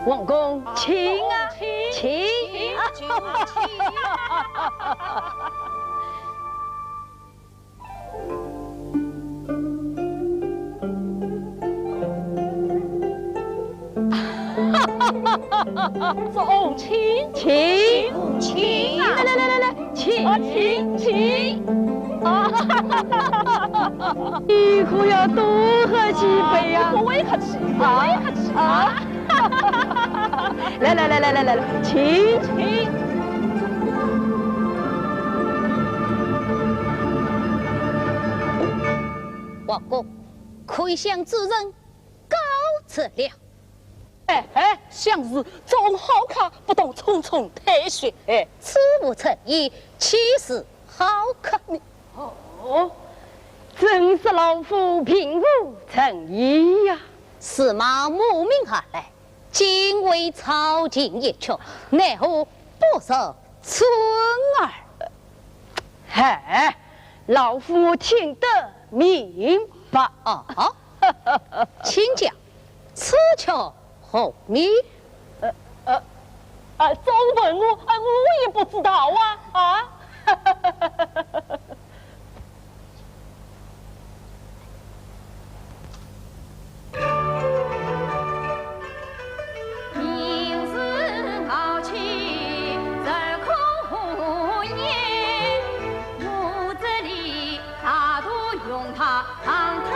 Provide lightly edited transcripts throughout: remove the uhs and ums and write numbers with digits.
王公，请啊，请。走，请啊！来，请啊！你可要多喝几杯啊！我也客气啊！来，请。王公，可向主人告辞了。相是总好看，不懂匆匆退雪。此无诚意，岂是好看呢？哦，真是老夫平无诚意呀！司马慕名而来，今为朝觐一曲，奈何不受尊儿？老夫听得明白。请讲，此曲何名？总问我，我也不知道啊。明日傲气，日空无言。屋子里大都用它当特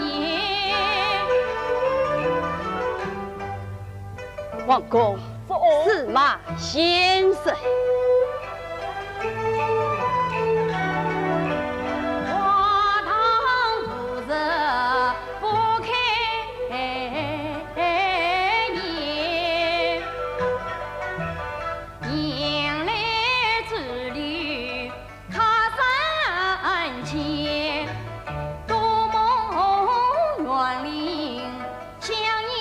言。王公，司马先生。花堂如日不开颜，迎来之旅踏山前，多梦园林相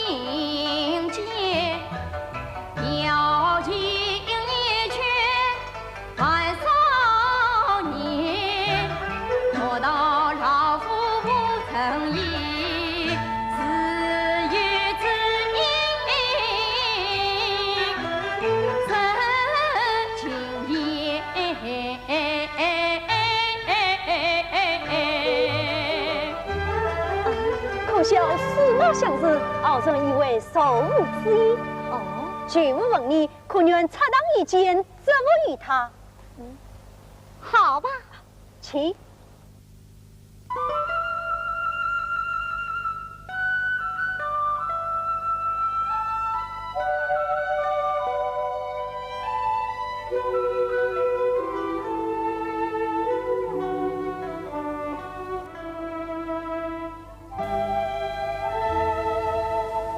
迎接。要进一圈万少年，莫道老夫不诚意，自语自饮深情言。可笑司马相是傲生以为受吾之意。据我问你，可愿插当一剑，折磨于他？好吧，请。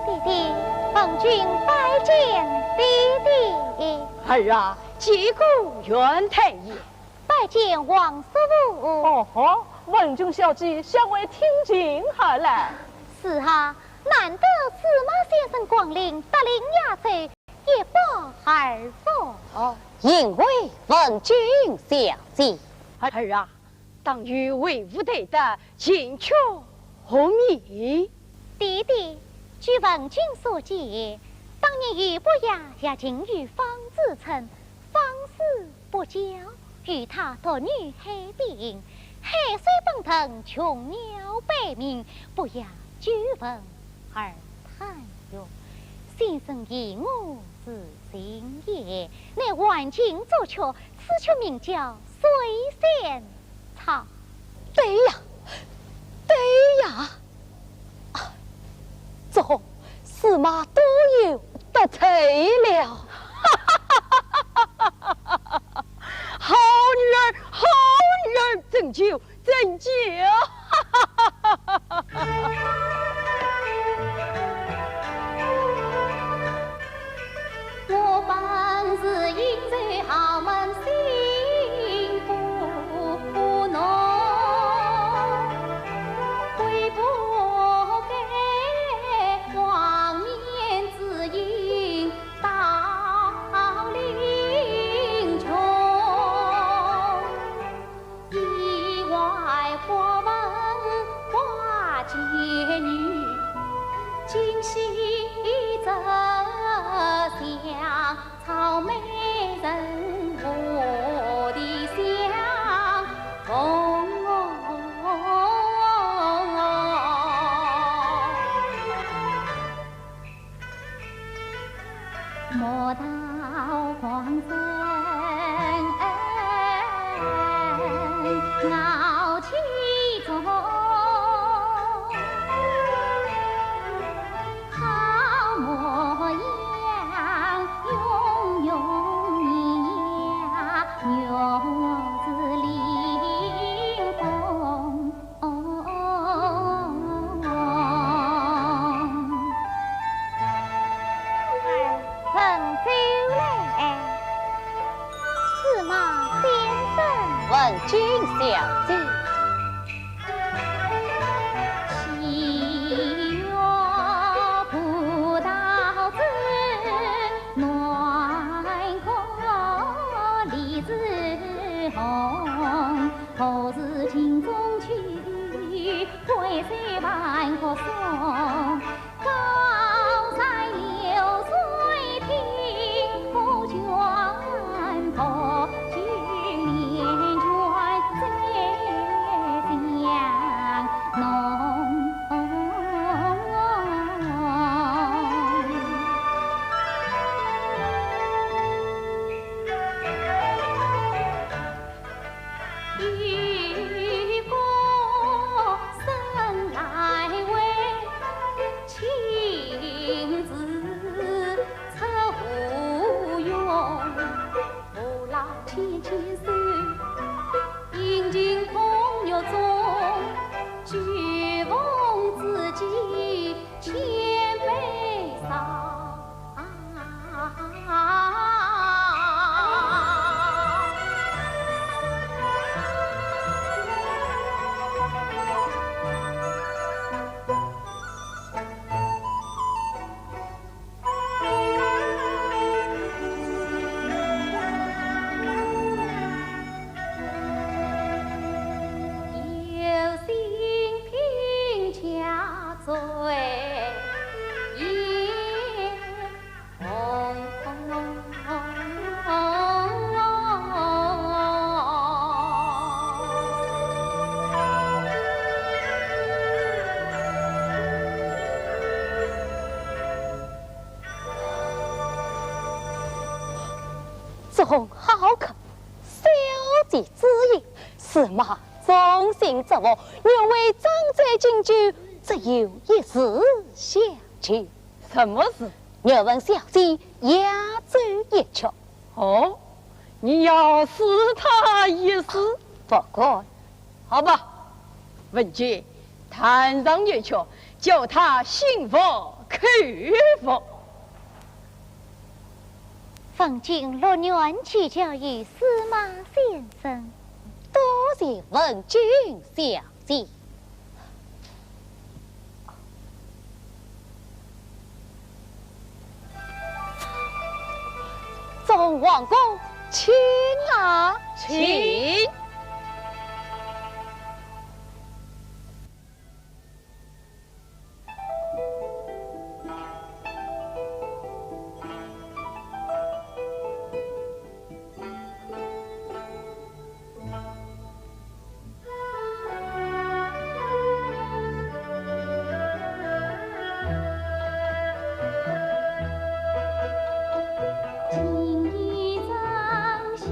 弟弟，奉君拜见弟弟。儿啊，击鼓愿退也。拜见王师傅。文君小姐向为听进而来。是啊，难得司马先生光临德林雅洲，也不而否。因为文君小姐。儿啊，当与为吾队的进却何名？弟弟，据文君所见，当年俞伯牙也进于方子城，方氏不教，与他夺女黑病，海水奔腾，穷鸟百鸣，不要据文而谈哟。先生言我是心也，乃万金作曲，此曲名叫《水仙草》。对呀，总司马多有得罪了。好女儿，拯救！我本是因在豪门幸福浓，悔不该忘年之音到了傲气中，好模样，永永呀，牛子临风。曾走来，司马先生，问君小姐。七月不到子，暖和李子红。何时镜中去，归在万国松。高山流水听不倦，泊君连卷在江浓。雨过生来为情字凑无用，父老牵牵手，饮尽空药中，举逢知己千杯少。有心凭恰醉眼红。总好客，小姐之言，司马忠心之我，愿为张在进酒，只有一事相求。什么事？若问小姐压轴一曲，哦，你要试他一试？不管。好吧，文杰，弹上一曲，叫他心服口服。奉敬落园去教于司马先生。多谢文君小姐。总王公，请啊，请。今日张席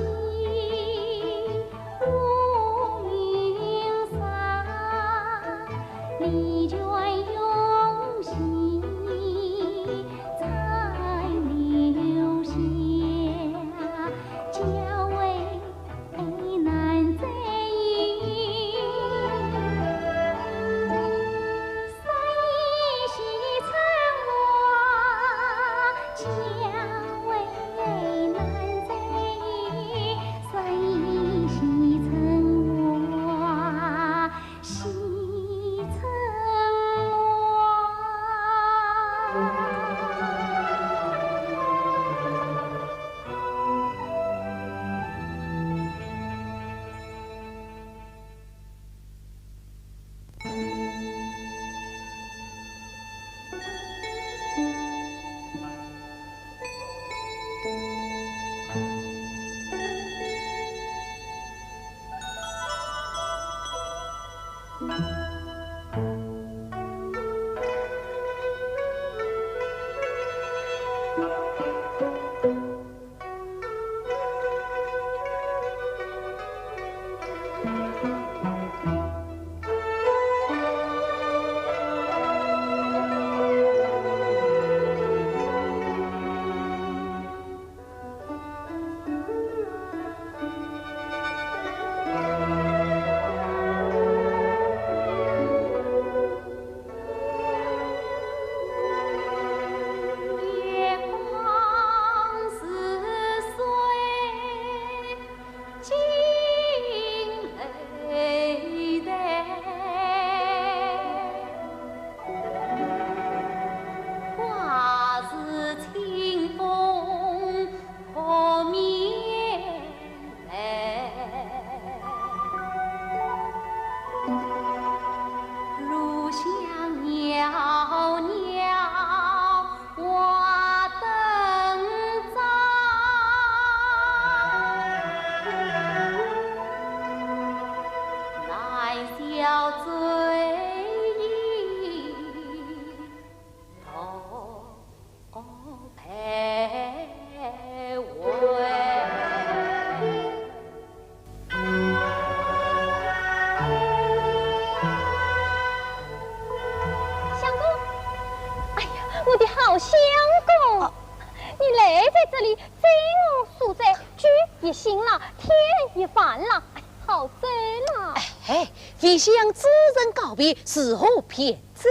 行了，天也晚了，好走了。哎，为向主人告别，是何偏走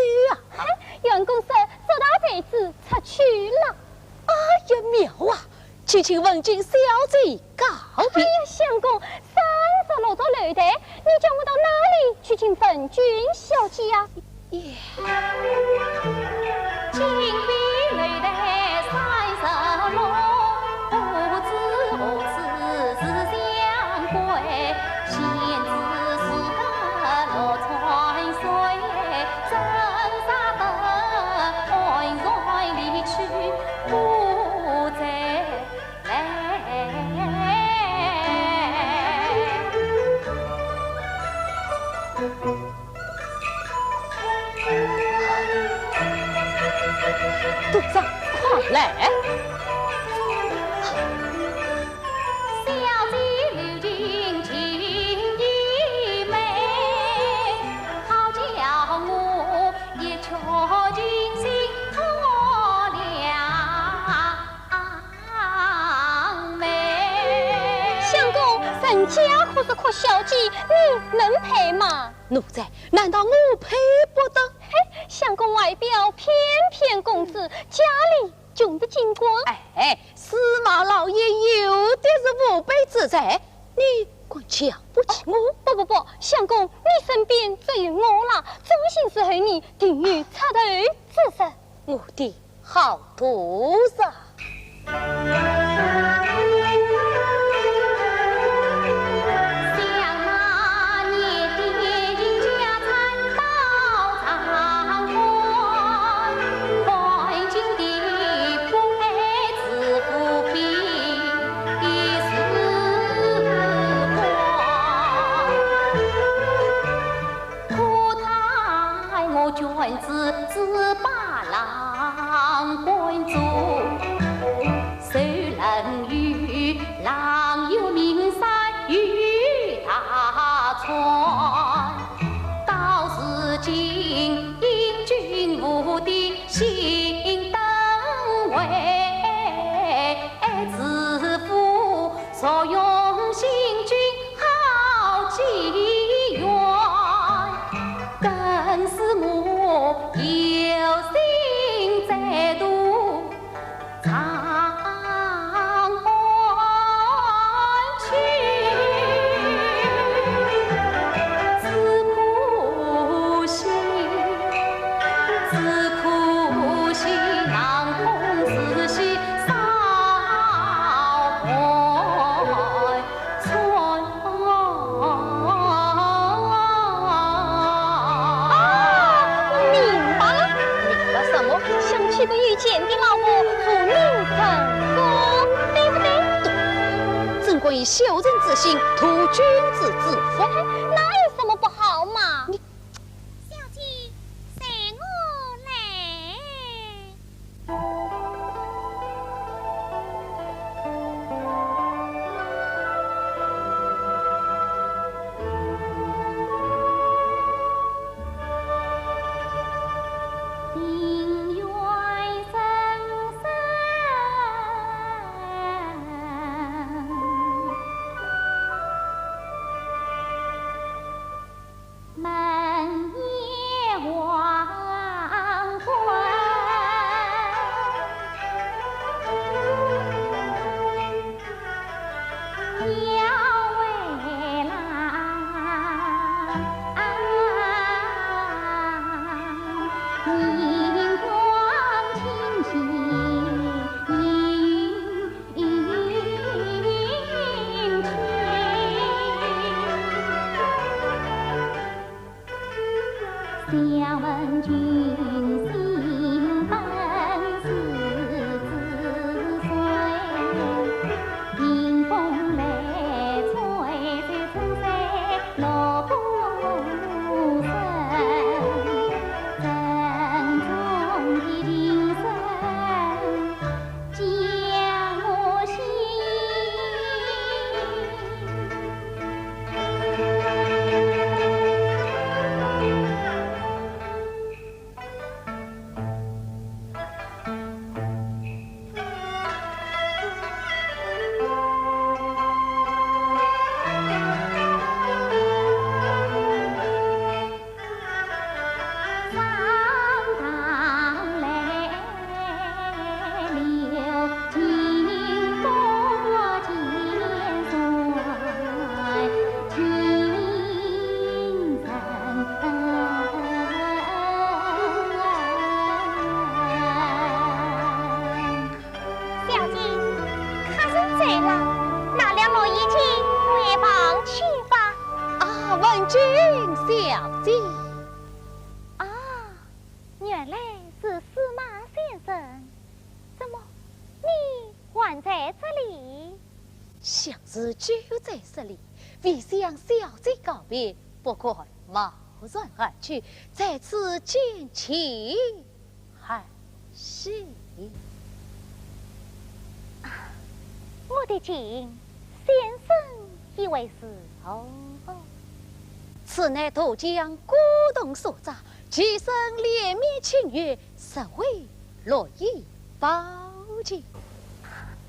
啊？员公说这大贼子出去了。哎呀，妙啊！去请文君小姐告别。哎呀，相公，30落着楼台，你叫我到哪里去请文君小姐呀？金碧楼台30落，不知何时是相会。仙子是个落川水，真杀得安然离去，不再来。督长，快来！小姐如今情意美，好叫我一瞧尽心脱良美。相公，人家可是可小姐，你能配吗？奴才，难道我配不得？相公外表翩翩公子，家里穷得精光。哎，司马老爷有的是无辈之财，你光瞧不起我？不，相公，你身边只有我了，忠心是后你定于插头之身。我的好徒儿。君子只把郎关注，受人与郎有名山与大川。到如今因君我的心灯为自负，所用行君好机缘，更是我有心再度长安去，只可惜南风自西少怀春。想起个遇见的老婆和宁成功，对不对？对，正关以小人之心，图君子之福，哪有什么不好嘛？小姐，随我来。情缘深深，门夜黄昏，要为郎。明光清新云天，想问君心本是自随，迎风来吹吹春山落不声。珍重的情深将我心。小姐。啊，原来是司马先生，怎么你还在这里？小子就在这里，为向小姐告别，不管贸然而去，在此见情还是。我的情，先生以为是哦。此乃投江孤洞所造，其生连绵情缘，实为乐意保全。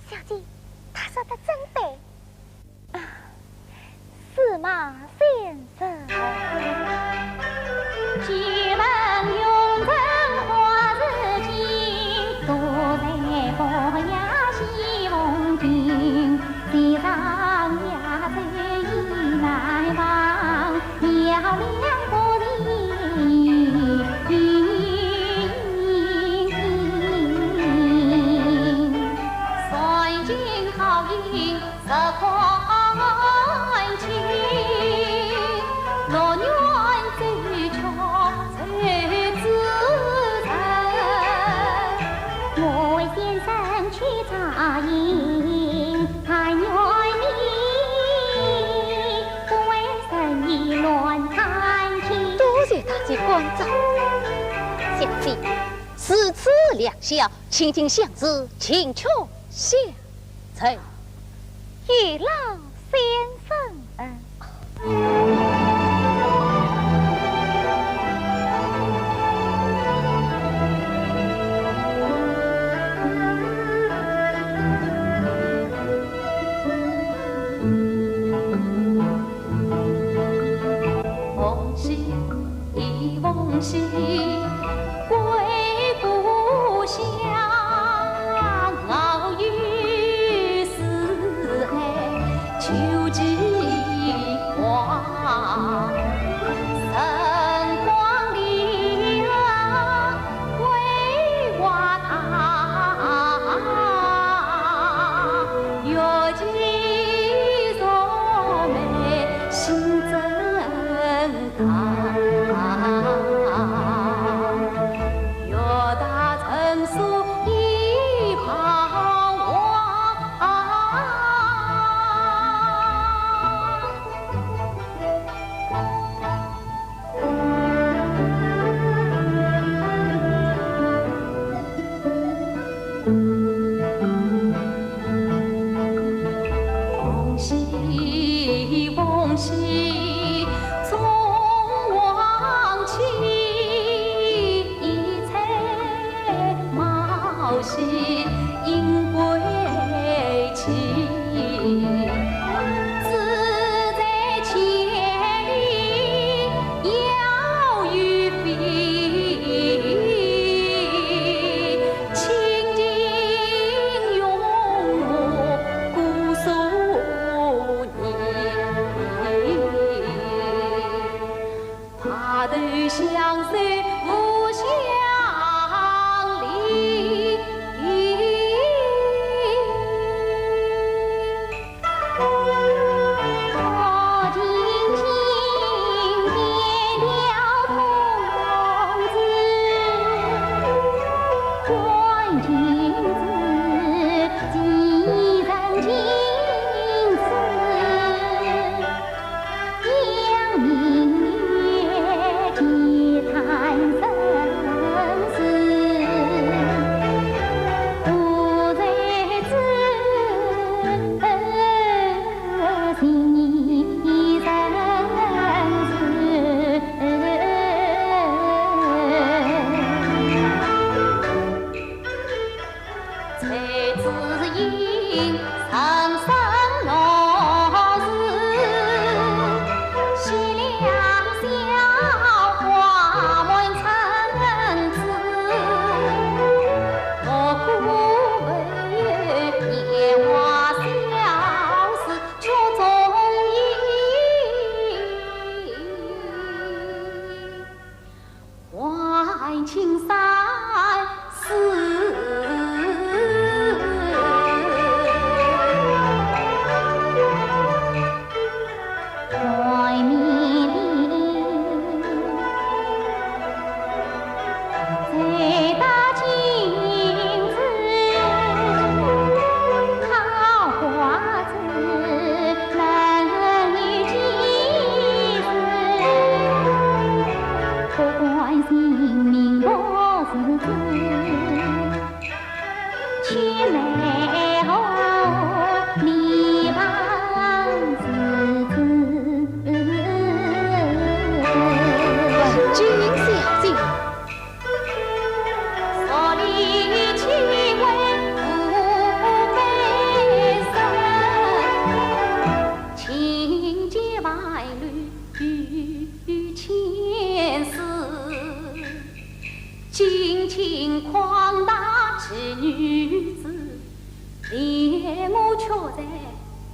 小姐，他说的真对。司马先生，举门永贞花日金，坐在佛崖西风亭，地上压着一难忘，漂亮不离。三军好运十款情，若愿走桥才自成。我为先生去扎营，盼愿你不为生意乱弹琴。多谢大姐关照，小姐，此次两小，请尽相知，请求相成。与老先生。梦兮忆梦兮，归故乡，傲于四海，秋季花。晨光里桂花堂，月季若美心正堂。月大成熟一旁望。梦兮梦兮总忘情，一彩毛兮应归期。志在千里遥于飞，情景永无姑苏年。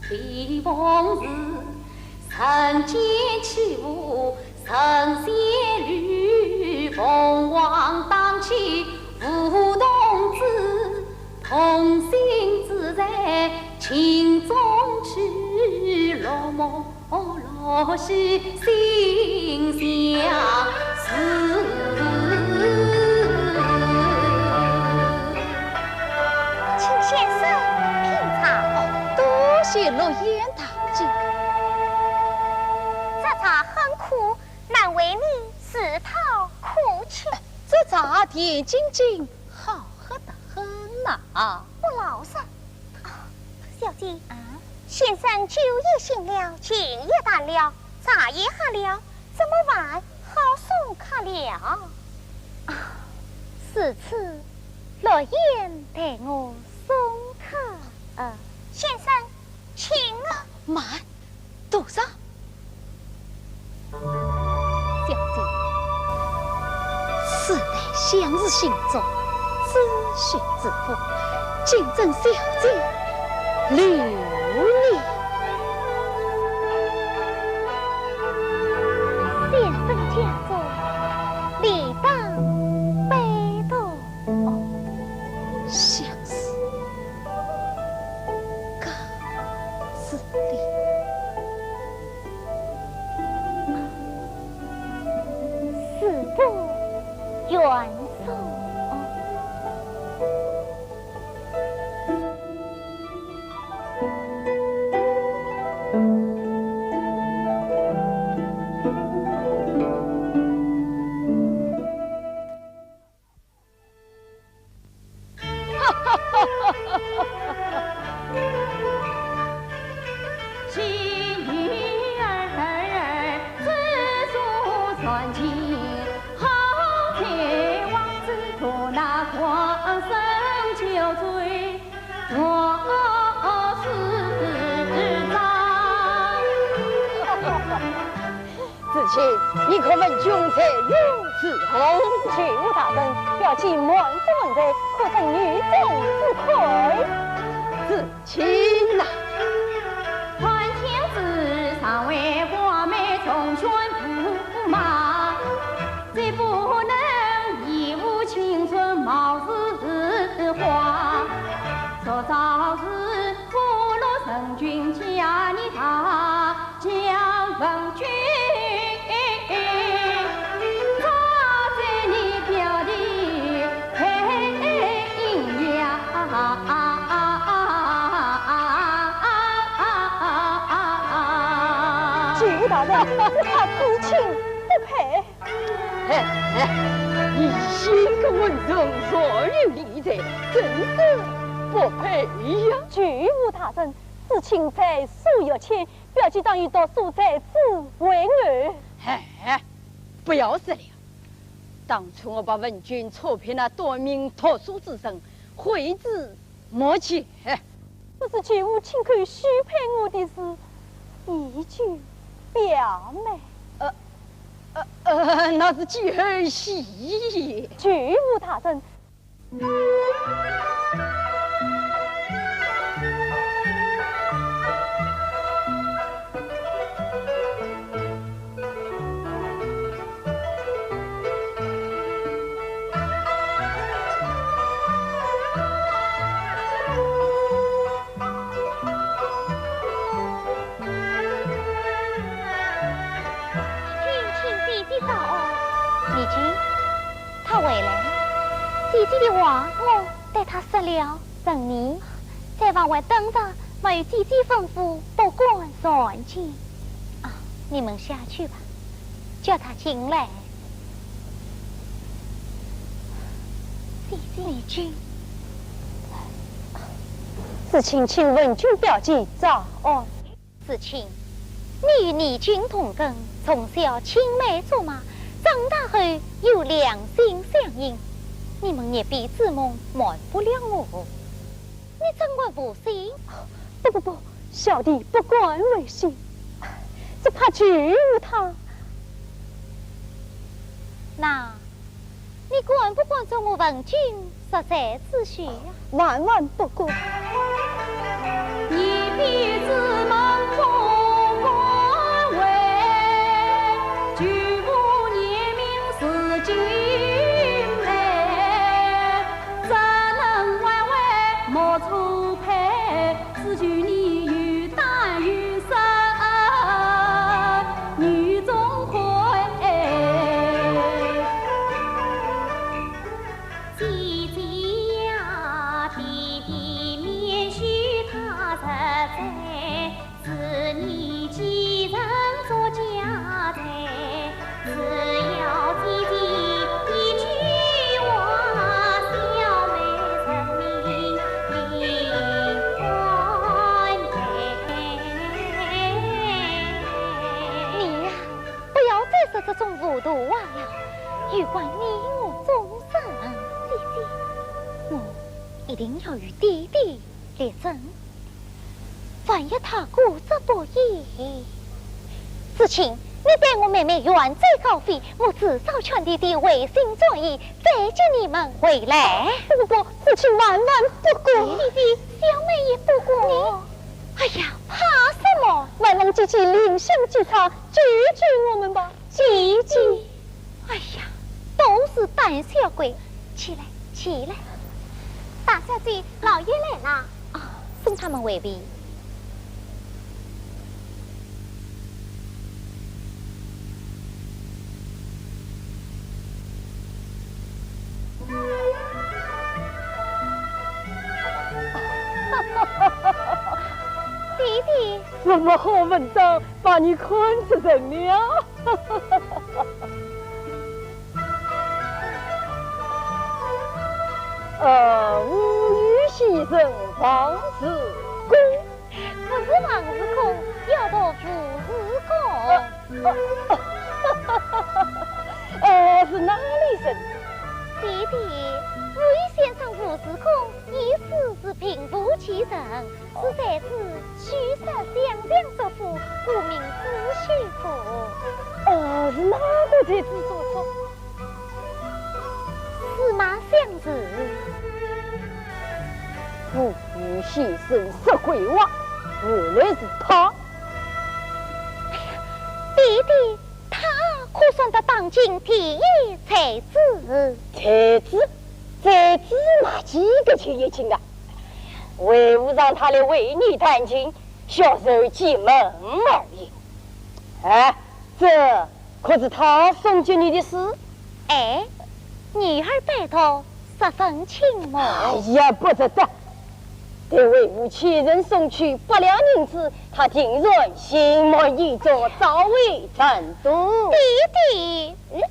非逢时，人间起舞，神仙侣，凤凰荡起舞动子，同心自在情中去，落寞落喜心相似。请先生品茶。多谢落雁大姐。这茶很苦，难为你自讨苦吃。这茶甜津津，好喝得很呐。不老实。小姐，先生酒也醒了，情也淡了，茶也喝了，怎么晚好送客了？此次落雁带我送客。先生，请啊。慢，多少？小姐，此乃相日行中，自寻之福，敬赠小姐留恋。先生驾座，理当悲痛。相思各自理。此不远送。子清，你可问君才如此红？去武大人，表记满腹文才，可曾女中之魁？子清呐，换天子尚未华美，重选驸马，最不能一无青春貌似花。说早日福禄圣君加你他，将文君。武大人，他知情不配。一心个文人若有理财，真是不配呀！据武大人，知情在素有钱，表记当于到所在之为恶。不要死了！当初我把文君错骗了多名读书之人，悔之莫及。不是据武请客许配我的事，一句表妹。那是几何喜？据武大人。他回来，姐姐的话我对他说了，等你在房外等着，没有姐姐吩咐，不管传情。你们下去吧，叫他进来。姐姐，你君，子清请文君表记早安。子清，你与你君同根，从小青梅竹马。长大后有两心相应，你们也必自蒙瞒不了我。你怎会不信？不，小弟不敢违信，只怕拒无他。那，你管不管做我文君实在之许呀？万万不管。你必知。度瓦了，有关你我终生，弟弟，我一定要与弟弟力争。万一他固执不依，子清，你带我妹妹远走高飞，我至少劝弟弟违心转意，再接你们回来。不过，子清万万不过。弟弟，小妹也不过。哎呀，怕什么？万望姐姐临行即差，救救我们吧！姐姐，哎呀，都是胆小鬼。起来，起来。大小姐，老爷来了。啊，送他们回避。弟弟，什么好文章把你看出人了？无语牺牲王子公，不是王子公，要到父子公。是哪里人？弟弟，武夷先生父子公一时是平步其人，是在此虚设相良之父，故名子虚父。是哪个才子所作？司马相子。无语牺牲石鬼王，原来是他。弟弟，他可算得当今第一才子。才子嘛，几个钱也请啊！为吾让他来为你弹琴，销售几门而已。哎，这可是他送给你的诗？哎，女儿拜托，十分轻薄。哎呀，不值得。得为吾前人送去8两银子，他定然心满意足，早为成都。弟弟，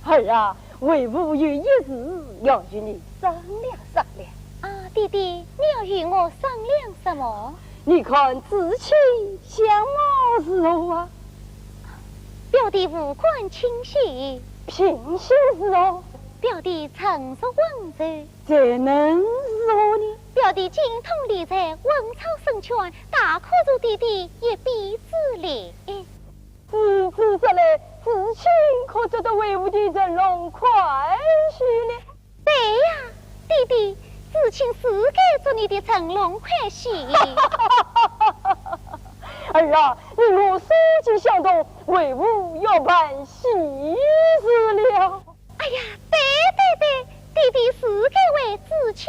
儿啊，为吾有一事要与你商量商量。啊，弟弟，你要与我商量什么？你看子清相貌如何啊？表弟五官清秀，品行如何？表弟成熟温柔，才能如何呢？表弟精通理财，文操深全，大可助弟弟一臂之力。此次说来，子清可觉得为吾的人龙快许呢？对呀，弟弟，子清是该做你的乘龙快婿。儿啊，你我书记相同，为吾要办喜事了。哎呀，对，弟弟是该为子清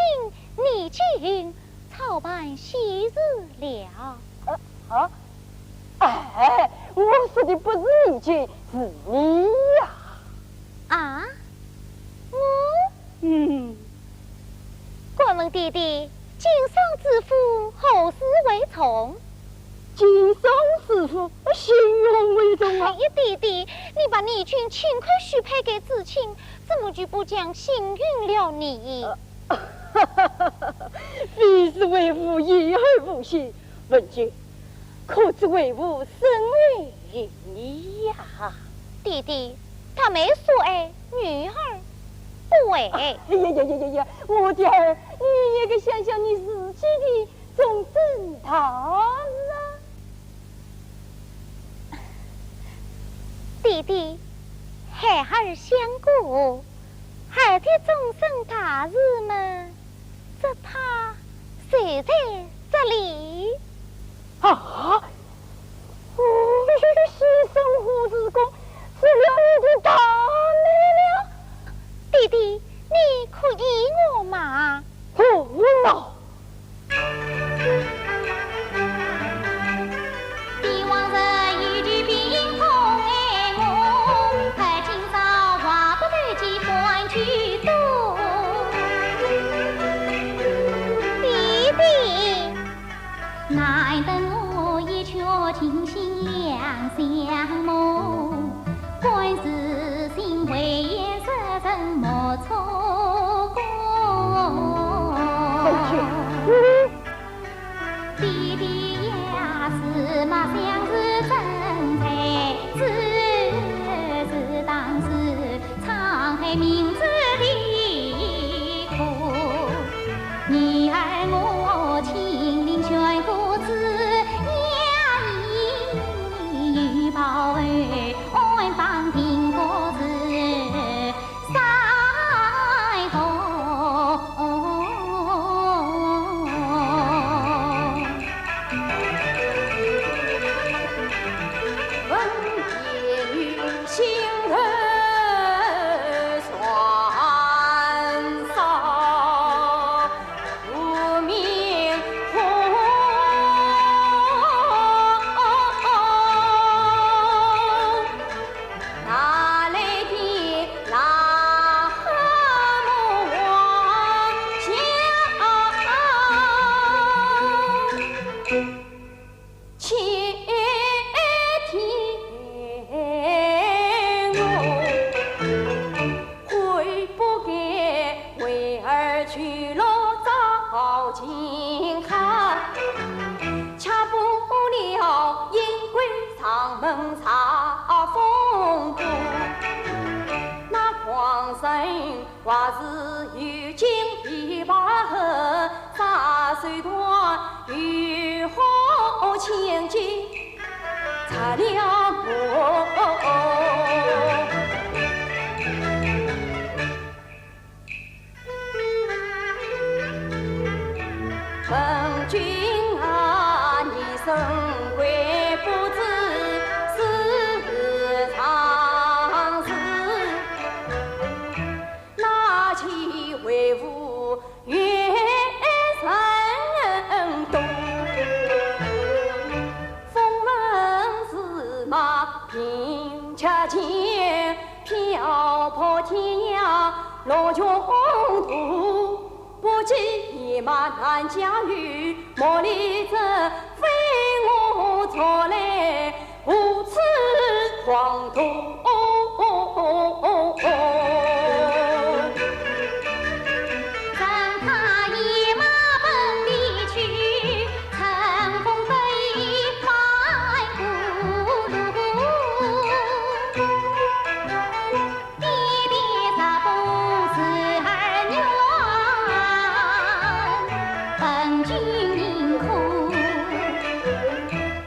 你进操办喜事了。哎，我说的不是你进，是你呀。啊，我？敢问弟弟，经商之父何事为从？经商师傅信用为重啊！哎呀，弟弟，你把你群1000块许配给子清，怎么就不讲幸运了你？必是为吾一而不信，文君，可知为吾深为于你呀？弟弟，他没说哎，女儿不为。呀，我的儿，你也该想想你自己的总正堂啊！弟弟，孩儿想过，孩的终身大事嘛，只怕谁在这里？啊！牺牲胡子公是了你的大美了。弟弟，你可依我嘛？不恼。帝王人一句冰封爱我，可今朝话不投机换去多。弟弟，难等我一瞧情心两相谋，观世心为颜色人莫错过。弟弟呀，司马相是真子是当时沧海名字离苦，女儿我亲临悬谷子，压抑保卫安放苹果子，腮红。心儿酸骚，无名红，哪来的那么王小且听我悔不该为儿去了早金汉，恰不了因为上门查风波，那狂生话是有金琵琶和沙水段，雨后千金擦了我。问君啊，你身贵不知是常事，拿起为父越神多，风闻是马平恰前，漂泊天涯落穷途。不及野马难驾驭，莫理这非我错来，无耻荒途。让他野马奔离去，乘风飞迈古路，爹爹啥不是儿女。本君宁苦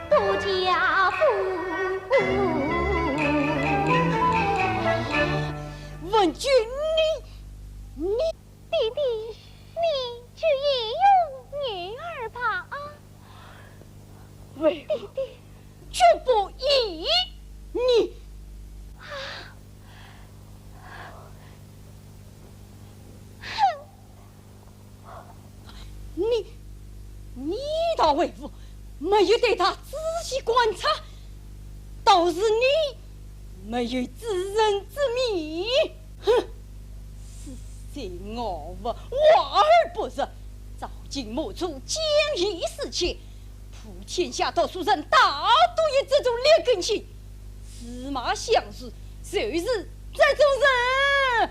不嫁夫，问君你弟弟，你就也有女儿吧？为弟弟，绝不依你。你大为父没有对他仔细观察，倒是你没有知人之明。哼，是谁我我而不是，早经莫出奸淫事情，普天下多数人大都有这种劣根性，司马相氏谁是这种人？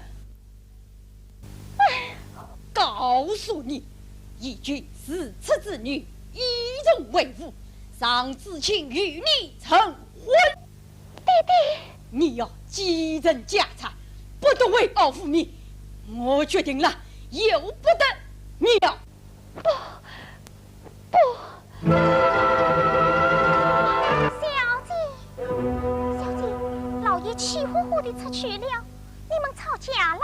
告诉你，义君是此之女，以荣为父，上知卿与你成婚。弟弟，你要继承家产，不得为傲父命。我决定了，由不得你要。不，小姐，老爷气呼呼地出去了，你们吵架了，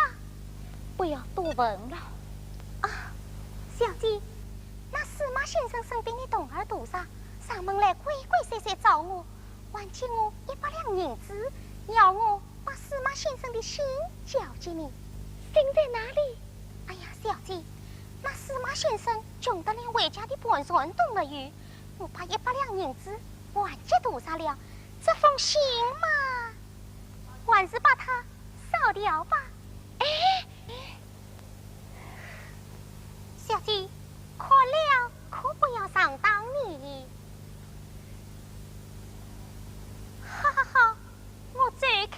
不要多问了。小姐，那司马先生身边的童儿多少？上门来鬼鬼祟祟找我，还借我100两银子，要我把司马先生的信交给你。信在哪里？哎呀，小姐，那司马先生穷得连回家的盘缠都没有，我把100两银子还借多少了？这封信嘛，还是把它烧掉吧。小姐，可了，可不要上当你。好好好，我走开。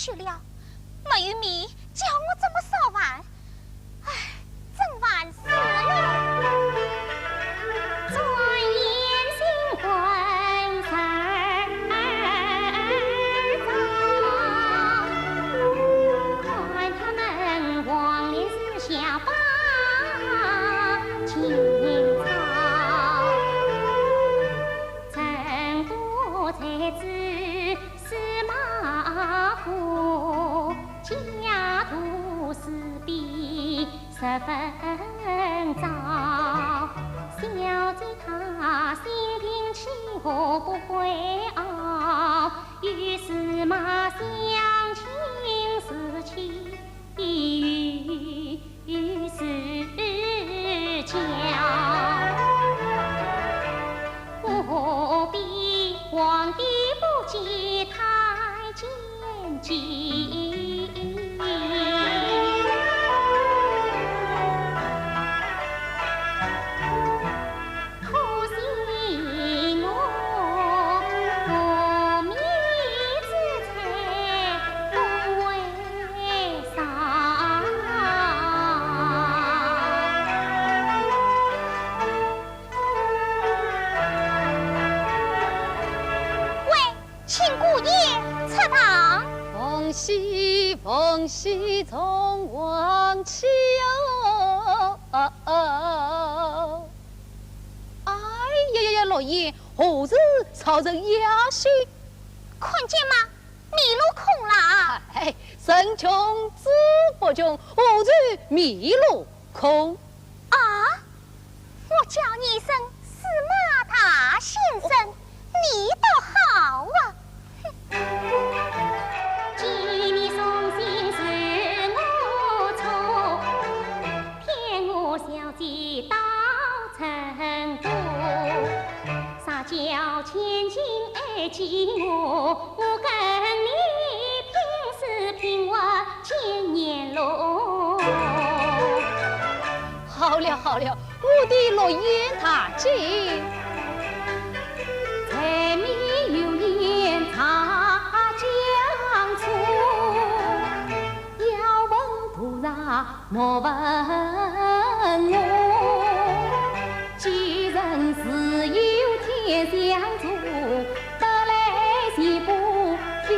去了，没有米，叫我怎么烧饭？唉，真烦死了！转眼新婚事早，看他们黄脸树下把青草，陈国才子司马虎，家徒四壁十分糟。小姐她心平气和不会傲，与司马相亲似妻与世交，不必皇帝不记太监计。可惜我无米之财不为上。喂，请姑爷出堂。凤喜凤喜从王妻哦。哎呀，老爷，何日朝着雅兴？看见吗？迷路空了。哎，身穷志不穷，何日迷路空？啊！我叫你一声司马大先生，你倒好啊！记你送信是我错，骗我小姐到成都，撒娇千金爱激我，我跟你拼死拼活千年路。好了好了，我的落雁大吉。柴米油盐茶酱醋，要问菩萨莫问我。既然是有天相助，得来全不费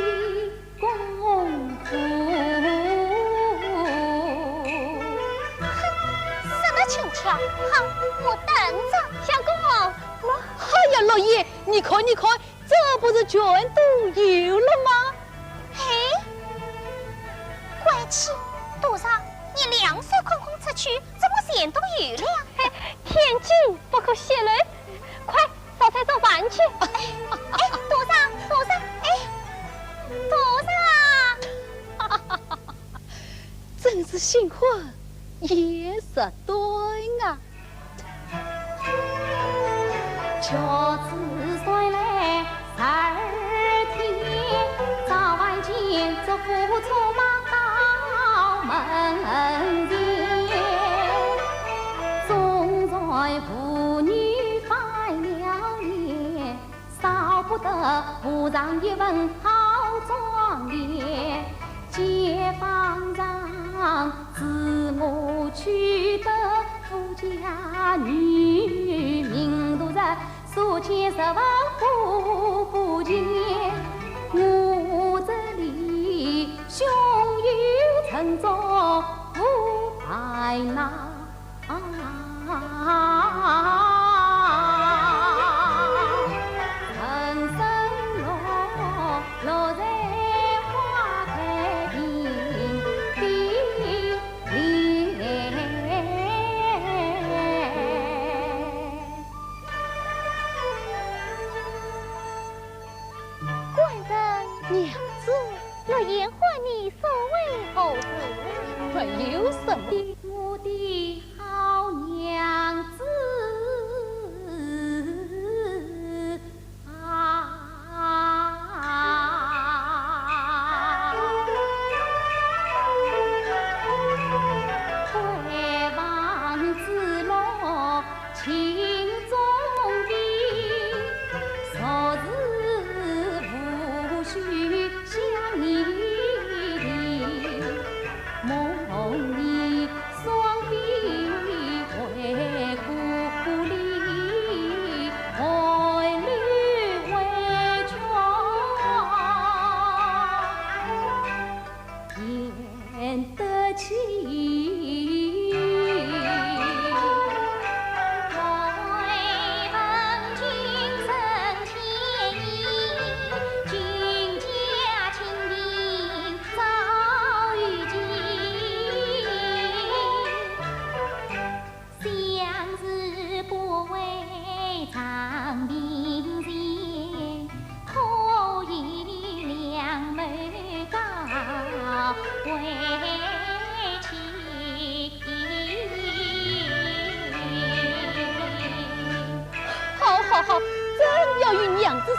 功夫。什么请求？好，我等着。相公，哎呀，老爷，你看，这不是全都有了吗？嘿，怪气！杜少，你两手空空出去，怎么全都有了呀？天机不可泄露，快烧菜做饭去。哎，杜少，哎，杜少，真是新婚也是对啊。乔子衰来12天，早晚间祝福出马到门前，总在妇女翻了脸，少不得补上一份好庄严。解放上自我取得富家女，名度着数千10万户钱，我这里胸有成竹不害恼。人生落在花开遍地莲。官人娘子，若言唤你所为何事？没有什么。我的好娘子回望子路情中的，昨日无需想你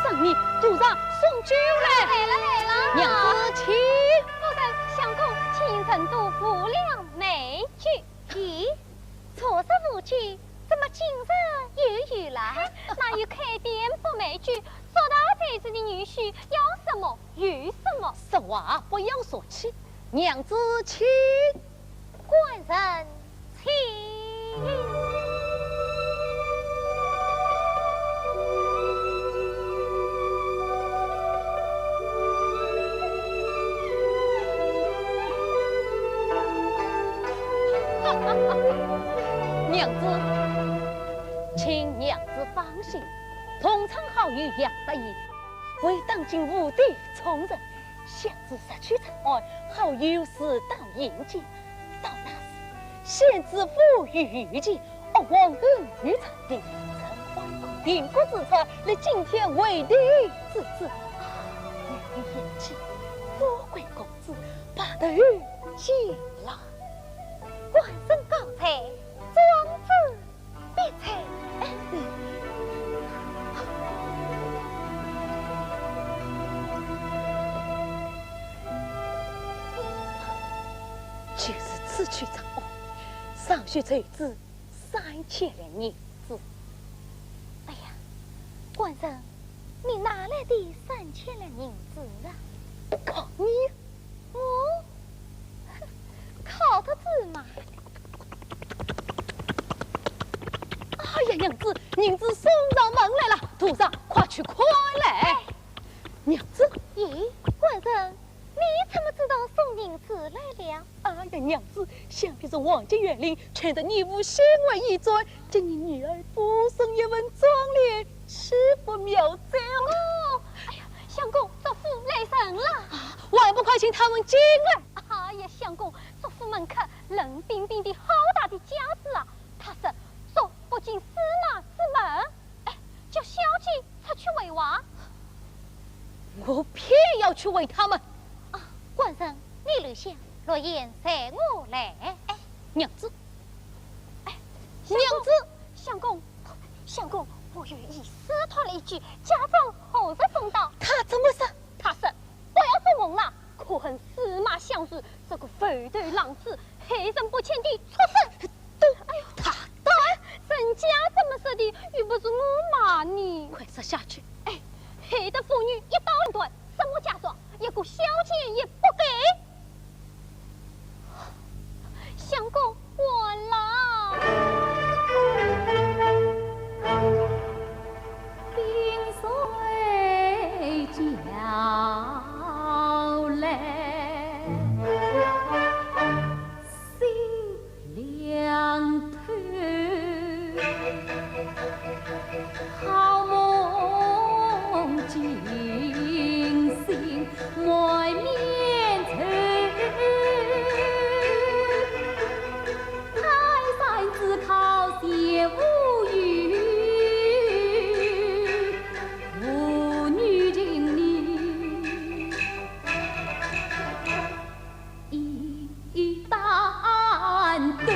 上你路上送酒来。来了，娘子请。夫人，相公请成都赴了美酒。咦，错失无酒，怎么今日又有来？那有开店不卖酒，说到这子的女婿要什么有什么。实话不要说起，娘子请。官人请。娘子，请娘子放心，同窗好友杨大爷为当今无敌宠人，想自失去尘埃，好友适当迎接。到那时，先知府遇见，我王恩于场定，陈怀公定国之策，立今天为敌之子。女人言起，富贵公子把头见了。官人高才，庄子必才。就是此去长安，尚需筹资3000两银子。哎呀，官人，你哪来的3000两银子啊？靠你！我靠他子嘛！哎呀，娘子，银子送上门来了，徒上快去快来！娘子，咦，官人，你怎么知道送银子来了？哎呀，娘子，想必是王家园林劝得你无先为一转，叫你女儿不生一文妆奁，是不妙哉？哦，哎呀，相公，祖父来神了！还不快请他们进来！哎呀，相公，祖父门口冷冰冰的好大的架子啊！他说，祖不进司马之门，哎，叫小姐出去为王。我偏要去为他们。啊，官人，你留下，若言随我来。哎，娘子，哎，娘子，相公，我有意思他了一句，家长何时送到？他怎么说？他说不要做梦了，可恨司马相如这个匪头浪子，黑人不浅的畜生！哎呦，他当然，人家这么说的，又不是我骂你。快说下去！哎，黑的妇女一刀两断，什么家爽，一个小钱也不给。相公，我老冰水交来，心凉透，好梦惊醒满面愁。泰山只靠谢无语，妇女情理一担担，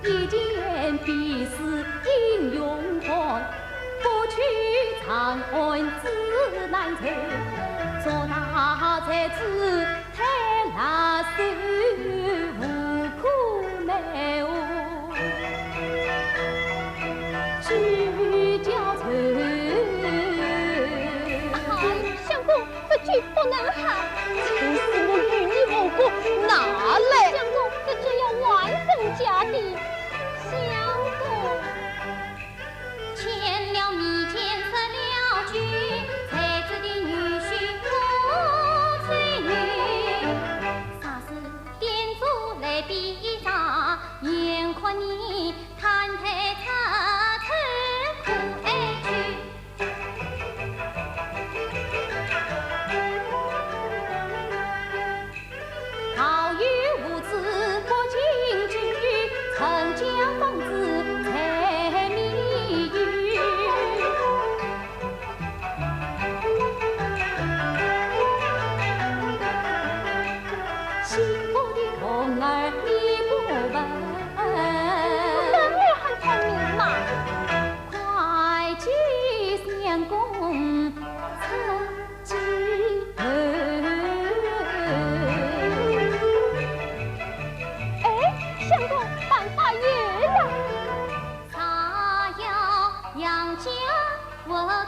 一件必是英勇汉，不去长安自难酬，做那才子太拿手，无可奈何。去交愁。哎，相公，这句不能喊。真是我与你无过，哪来？相公，这句要完整家的。相公，签了密签，设了局，才子的女婿不催女，啥时点烛来比茶，眼看你叹太擦愁苦哀去。好友无知不进居，曾将公子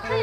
娘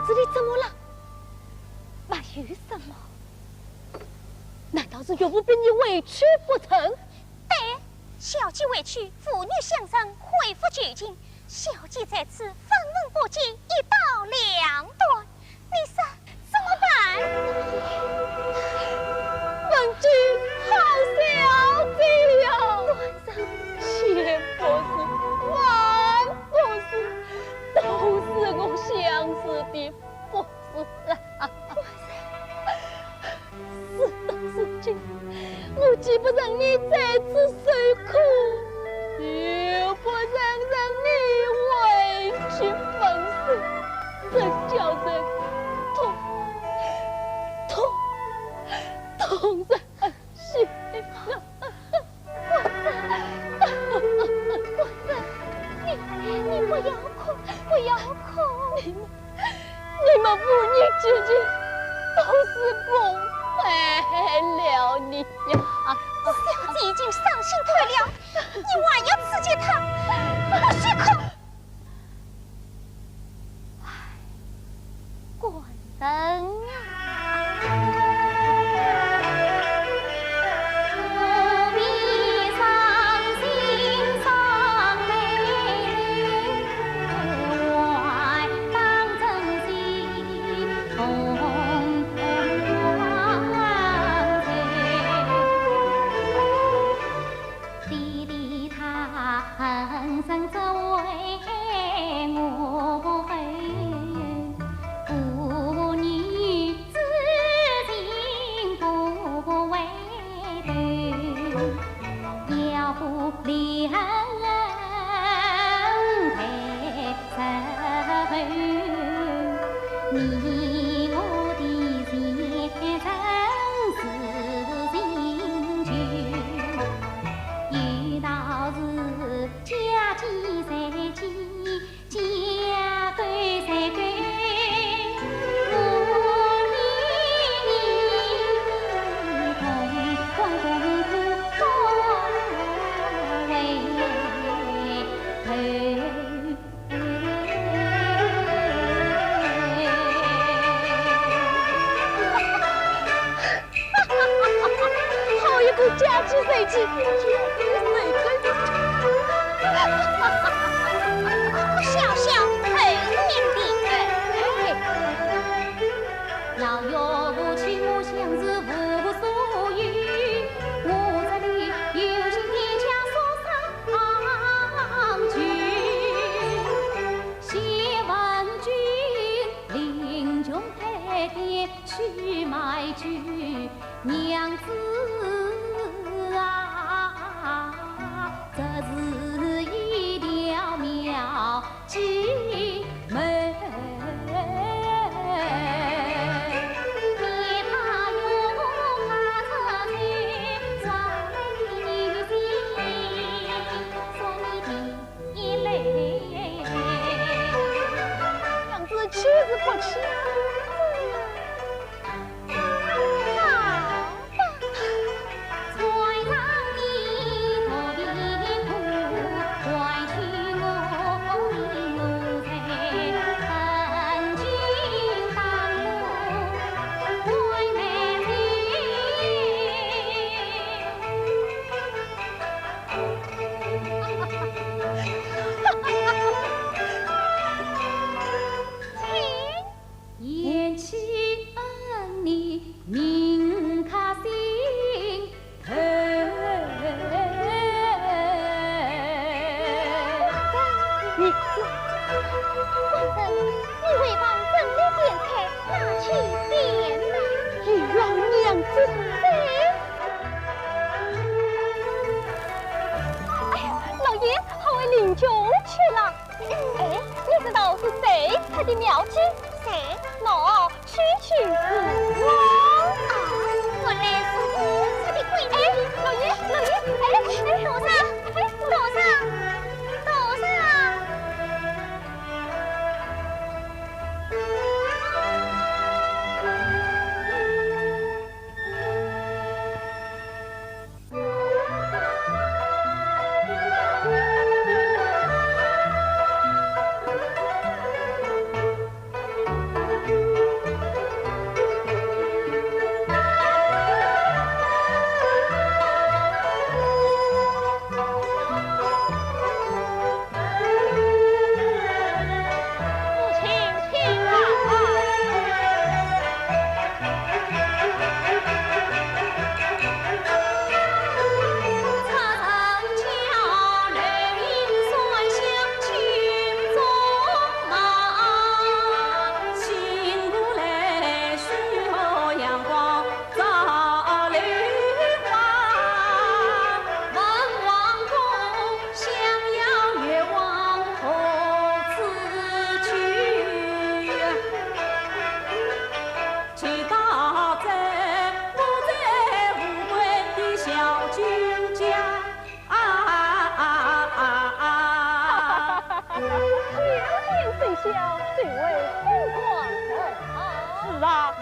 子，你怎么了？没有什么。难道是岳母被你委屈不成？对，小姐委屈，父女相生，恢复旧情。小姐在此分文不济，一刀两断，你说怎么办？文君好小姐呀！钱不是，万不是，都是我相思的不是啊！事到如今，我既不让你在此受苦，又不能让你委屈分身，这叫人痛人心啊！你不要哭，不要哭！你们父女之间都是不配了你呀！小姐已经伤心退了，你还要刺激她，不许哭！官人啊！家鸡谁鸡？笑笑很明的，老岳母娶我相思无所语，我这里有心天将所上去，谢问君临终太爹去买酒，娘子啊。饮酒去了。哎，你知道是谁开的庙鸡？谁？喏，区区子王。原来是我出的闺女。老爷，哎，多少？多少？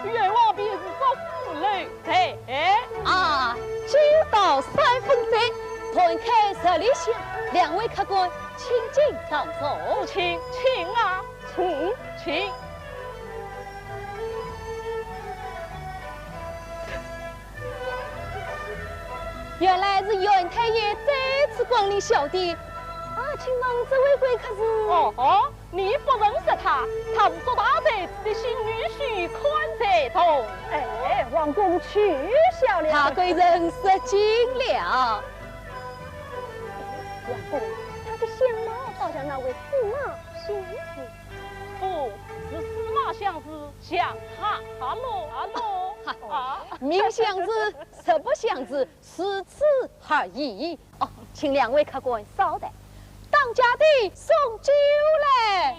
愿望便是做父女在啊，就到3分钟，团开10里香，2位客官请进当坐。请啊，请。原来是袁太爷再次光临小店。啊，请问这位贵客是？哦，你不认识他，他是做大宅子的新女婿宽在中。哎，王公取笑了。他贵人失敬了。王公，他的相貌好像那位司马相子。不是司马相子，像哈喽。名相子，实不相子，此次而已。哦，请2位客官稍等。当家的送酒来。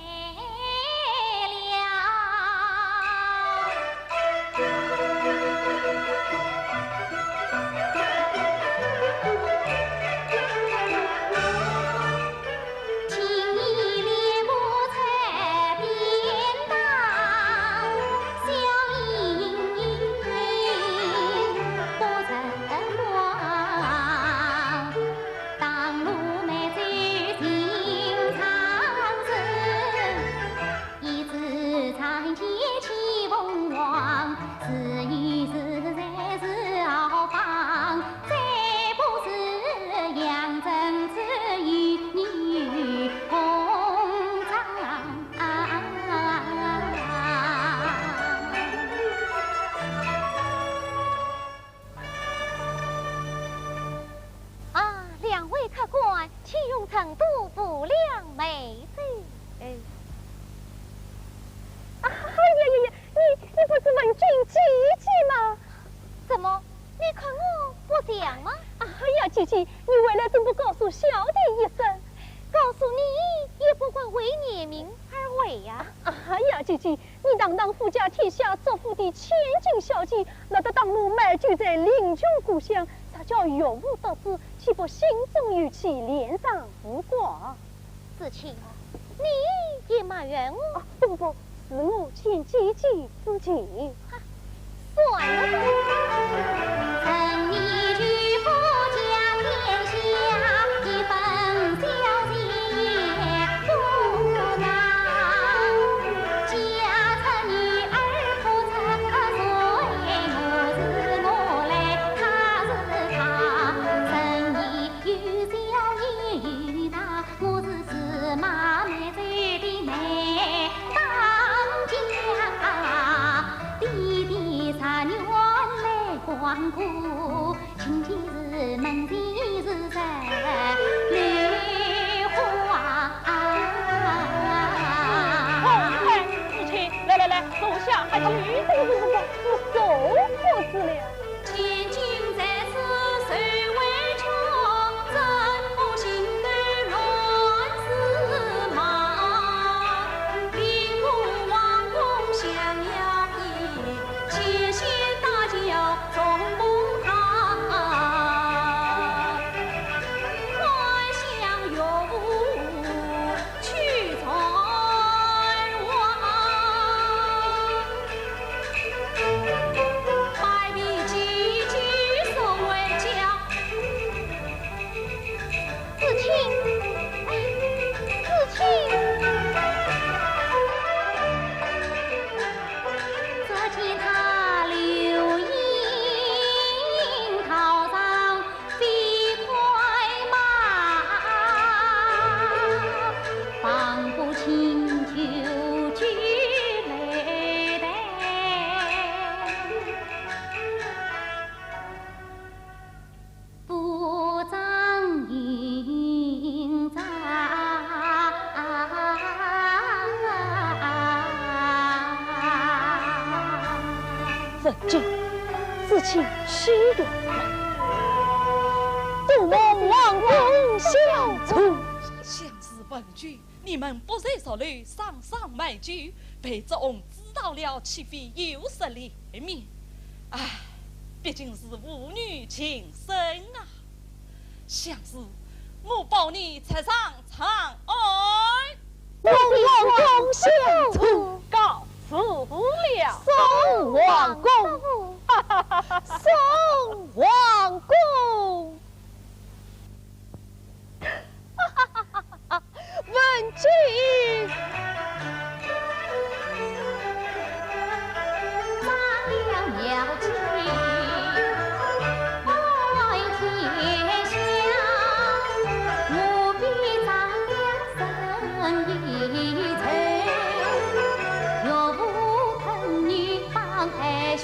成都不良妹子。你不是问君姐姐吗？怎么？你看我不像吗？姐姐，你为了怎么告诉小弟一声？告诉你也不过为念名而为呀。姐姐，你当富甲天下作福的千金小姐，那得当路埋居在邻居故乡，啥叫有无得知？岂不心中郁气，脸上无光？子清，你也埋怨我？不，是我欠姐姐之情。算了吧。趁你去夫家天下，一份小姐也不难。家趁女儿不成，所以我来，他是他。生意有小也有大，我是司马妹子的内当家。弟弟茶园来光顾，亲戚是门前是在梨花。父亲，来，坐下，还去。不，受不子了。千金在此谁为穷？怎不心头乱情虚荣了。杜梦王公相助，相思本句，你们不在手里上买酒，被这翁知道了，岂非有失脸面？唉，毕竟是父女情深啊！相思，我保你才上长安。梦王公相助，告辞了。宋王公，宋王公。文君，张了鸟迹，爱天下，我必张良生一程，若无朋女帮儿婿，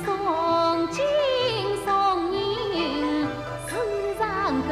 送金送银世上够。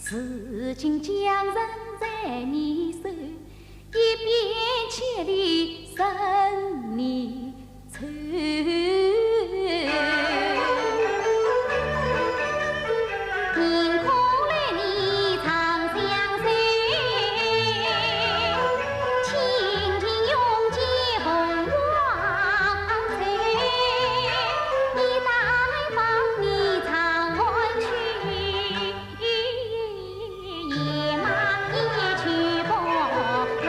事情将人在你手，一边千里生你愁。迎空来你长相随，轻轻拥起红妆彩，你待放你长安去。野马一去不回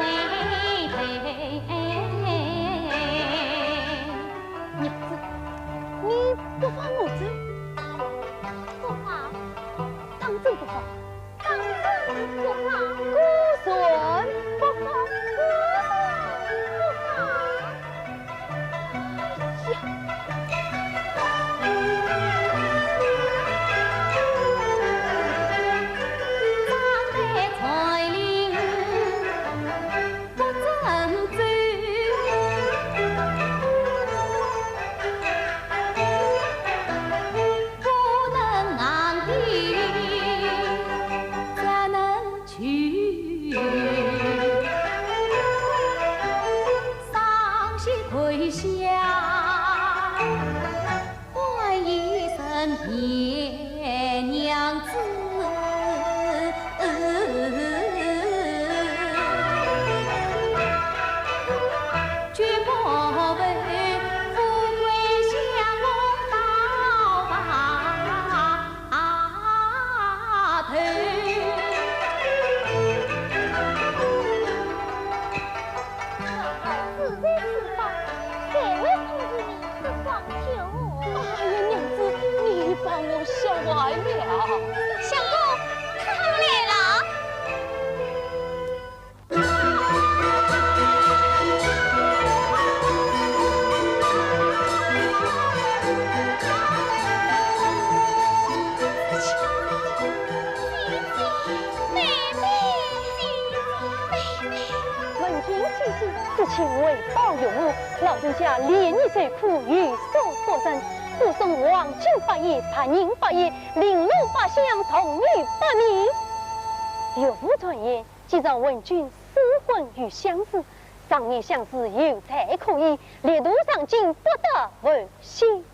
头。娘子，你不放我走？不放，当真不放？当真不放，孤孙不放，孤孙不放。张在彩铃不争走，不能昂地，怎能去？伤心跪下，唤一声别娘子。绝不为富贵享龙到白头。自在此方，谁会控制你是双酒？哎呀，娘子，你把我笑歪了。相公，他们来了。文君妻子，此情为报有误，老人家连你受苦，欲所所生，护送王亲八爷、潘宁八爷、玲珑八相同女八名。有妇传言，既让文君私婚与相思，上年相思有才可依，列度上竟不得闻心。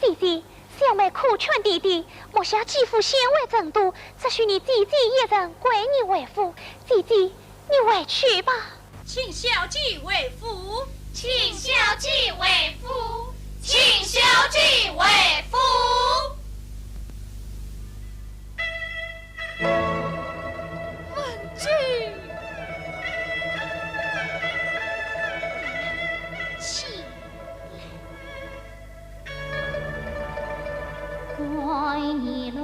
姐姐，小妹苦劝弟弟，莫想继父贤位正多，只许你弟弟一人归你为父。弟弟，你回去吧。请小姐为夫，请小姐为夫，请小姐为夫。文君，起来，你泪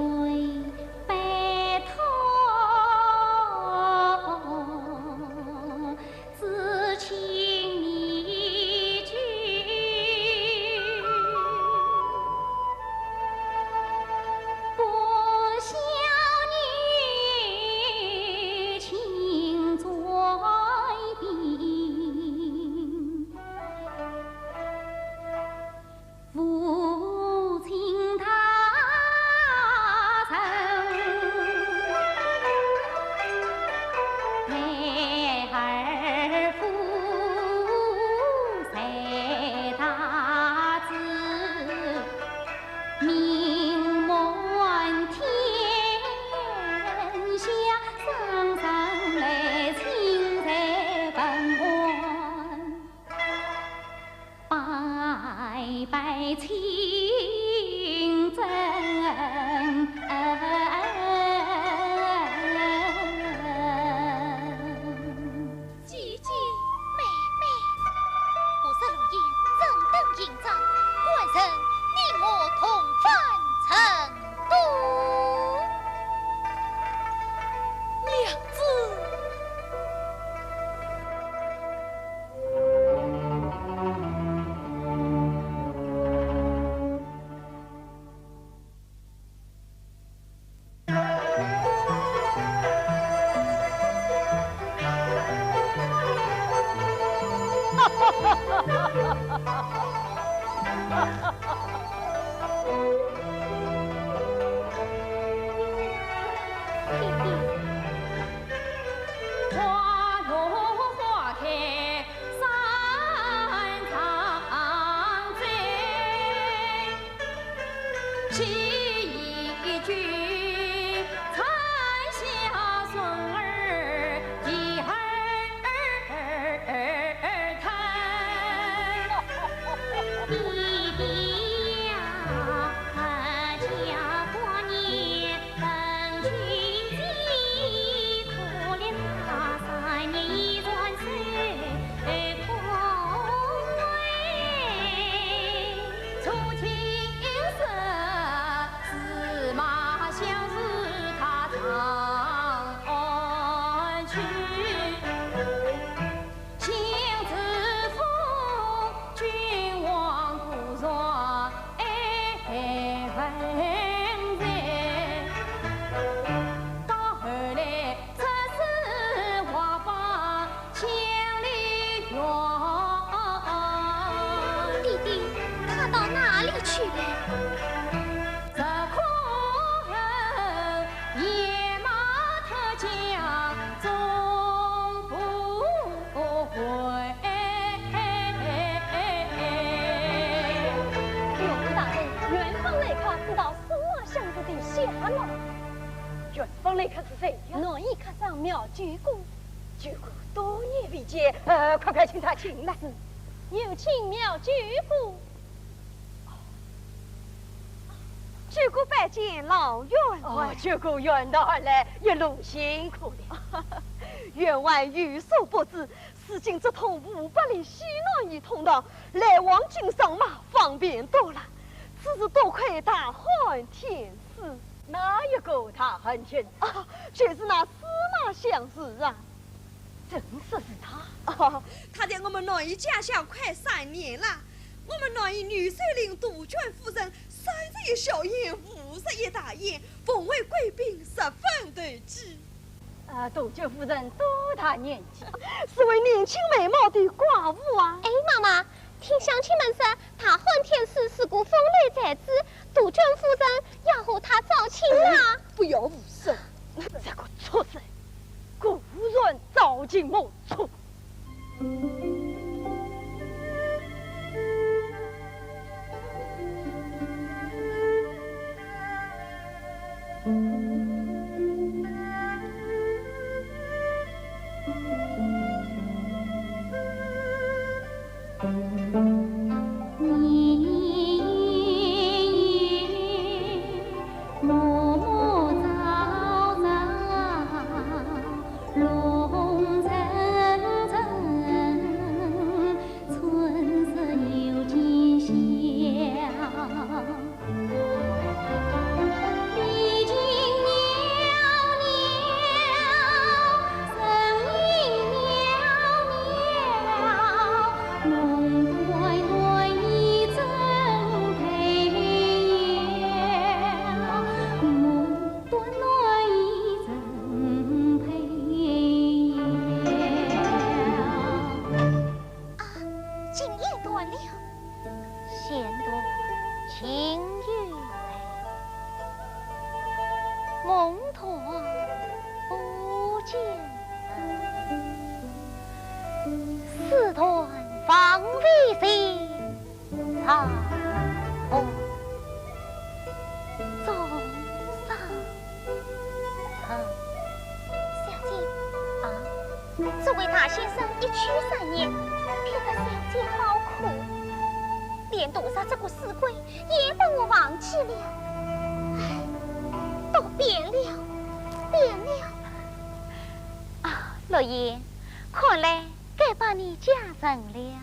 白头，只请你去。不孝女情在病，父亲他陪儿夫随大子，名满天下，生生来亲在坟湾，拜拜亲真。姐姐妹妹，不是如烟，怎等营帐？官人，你我同返成都。娘子。花落花开三长醉，起一句残下孙儿一儿看，弟弟呀，家过年等君记，可怜他3年一转身空回，初青色司马相思他长去，行知府君王不若分在，到后来出使华邦千里远。弟弟，他到哪里去了？这苦后野马特将终不回。刘大人，远方来客知道司马相子的下落。远方来客是谁呀？我一看上庙鞠躬，鞠躬多年未见，快快请他进来。有请庙鞠躬。鞠躬拜见老员外。鞠躬远道而来，一路辛苦了。员外有所不知，此经直通500里西南一通道，来往京上马方便多了。此事多亏大汉天师，哪一个他很亲啊？却是那司马相子啊！真是他！他在我们内邑家乡快3年了。我们内邑女帅领杜鹃夫人31小宴，51大宴，奉为贵宾，10分得机。杜鹃夫人多大年纪？是位年轻美貌的寡妇啊！哎，妈妈，听乡亲们说，大汉天师是个风流才子，杜鹃夫人要和他招亲啊！不要无声！这个畜生，果然早进莫出。见。四段方为心，草红中上层。小姐啊，这位大先生一去3年，骗得小姐好苦，连杜莎这个死鬼也把我忘记了。唉，都变了，变了。啊，老爷，看来该把你嫁人了。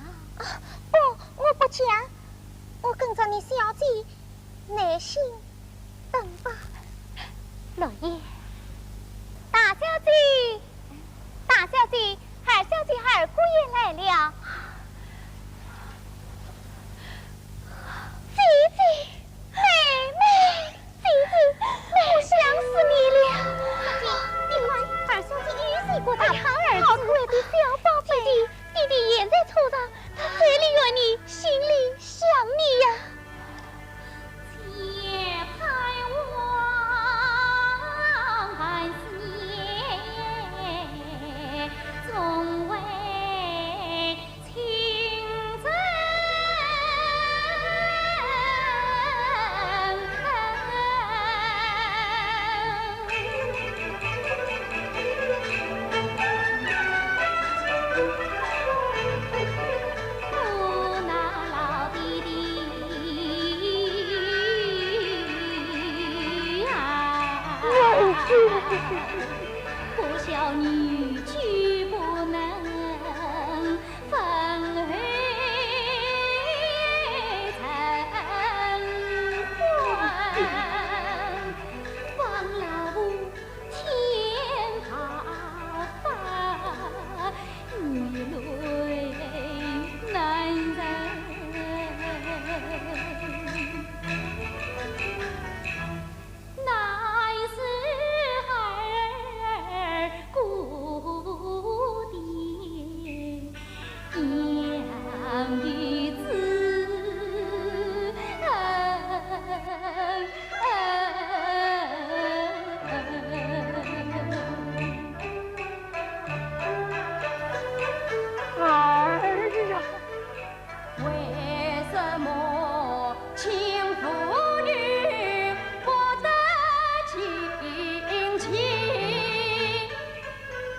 不，我不嫁，我跟着你小姐耐心等吧。老爷，大小姐，大小姐，二小姐二姑爷来了。姐姐，妹妹，姐姐，我想死你了。你看，二小姐遇见过他好可爱的小宝贝，弟弟也在床上，他嘴里怨你，心里想你呀。且盼望思念，总为情真。可笑女婿不能分回晨昏，望老母天塌发，女泪难忍。乃是儿故爹养育子，为什么亲父女不得亲情？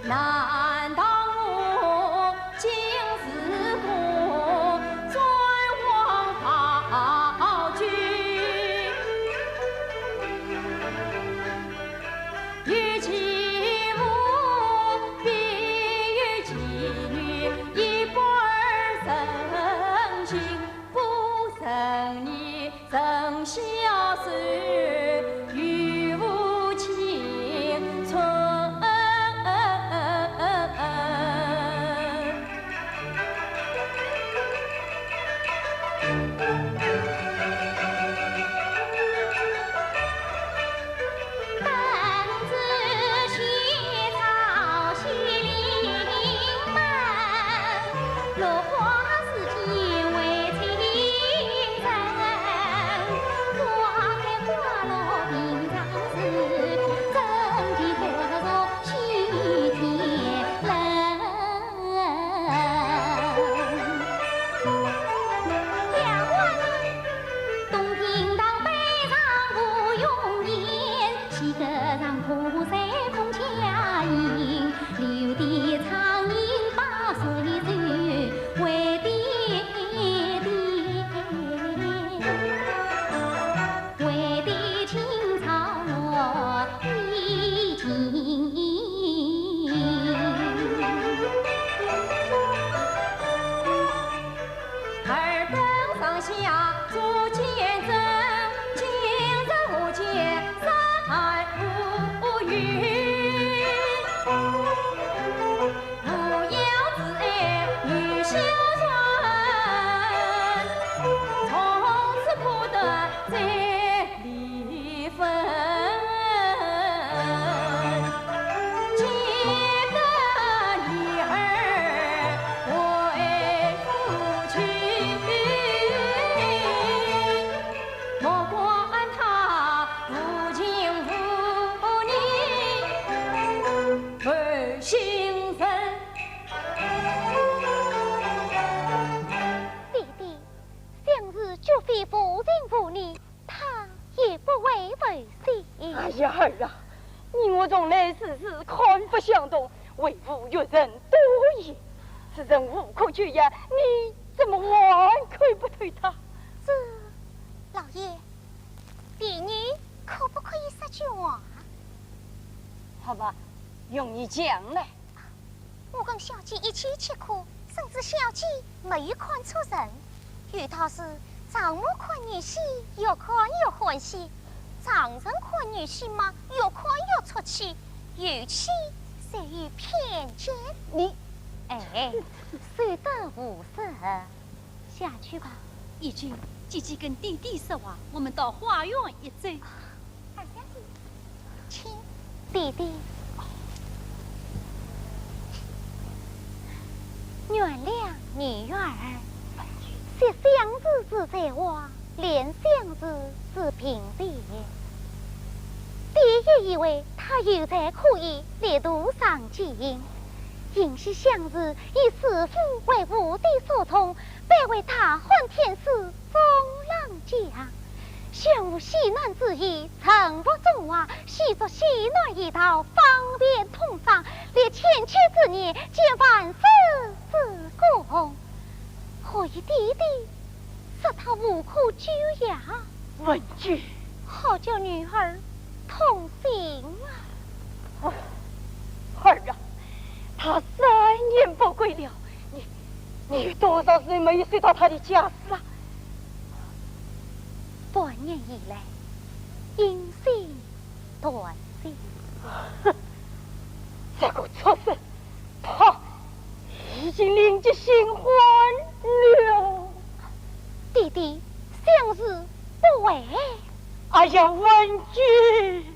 难道我今是个转王炮军？与其母必与其女，一不儿生亲，不生你生小孙，与无情存。来世事看不相同，为吾阅人多疑，此人无可救药，你怎么完全不推他？这老爷，婢女可不可以说句话？好吧，用你讲来。我跟小姐一起吃苦，甚至小姐没有看出人。遇到是丈母看女婿，越看越欢喜；丈人看女婿嘛，越看越出气，语气虽有偏见。你，哎，虽得无事，下去吧。义军，姐姐跟弟弟说话，我们到花园一走。二小姐，请弟弟。原谅女儿，些相思之在话，连相思之平地。爹也以为他有才可以力图上进，因是相思以师父为无敌所宠，便为他换天师中郎将。宣无西南之意，承服中华，系着西南一道，方便通商，列千秋之年，皆万世之功。何以弟弟使他无可救药？文君，好叫女儿痛心啊！儿啊，他3年不归了，你有多少岁没有随到他的家事啊？半年以来，音信断线。这个畜生，他已经领结新欢了。弟弟，相思不为。哎呀，文君，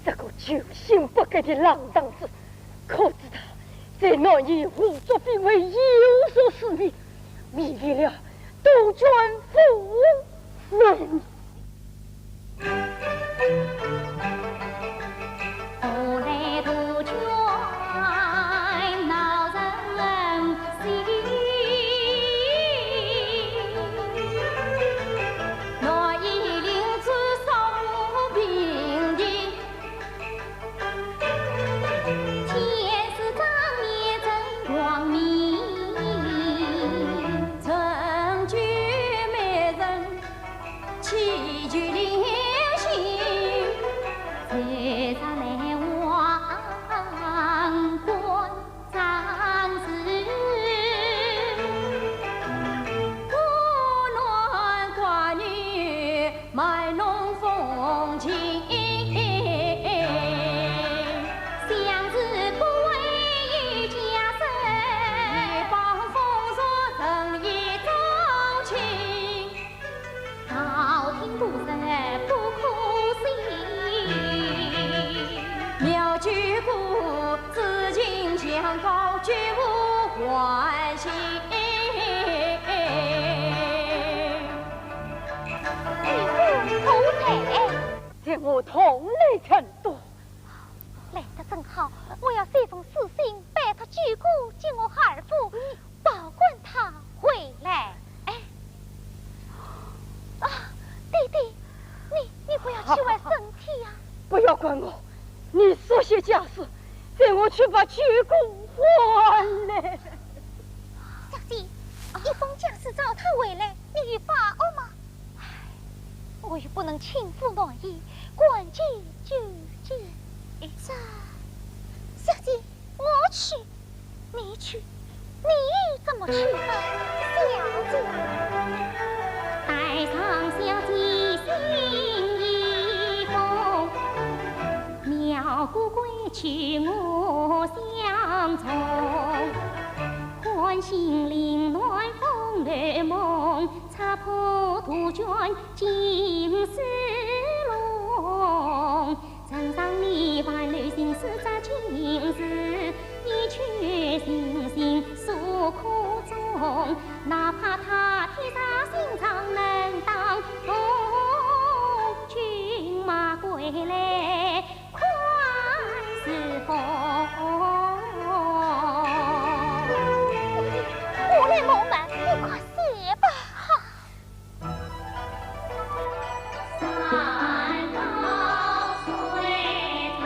这个居心不改的浪荡子，可知他在那一胡作非为，有所私密，迷离了杜鹃夫人。我来杜鹃闹人心，我已领主送平定，天师长面真光明，成就美人气绝流星，才上来王冠长子，孤男寡女卖弄风情，相思不为家生，帮风说成一种情，道听途说不可信，妙举故至今相告绝无关系。夫才在我同来成都，来得正好，我要写封私信拜他举姑见我儿父，保管他回来。哎，啊，弟弟，你不要去外身体呀、不要管我，你说些家事，带我去把举姑还来。小姐，一封家事找他回来，你有把握吗？唉，我又不能轻负诺意，管记就记。这，小姐，我去，你去，你怎么去呢？小姐，带上小姐心一封，苗姑归去我相从，欢心灵暖风儿梦，擦破杜鹃金丝笼。身上你万缕心思扎情丝，一曲心心诉苦衷。哪怕他天杀心肠能当风，骏马归来快似风。我来谋门，你快写吧。山高水长。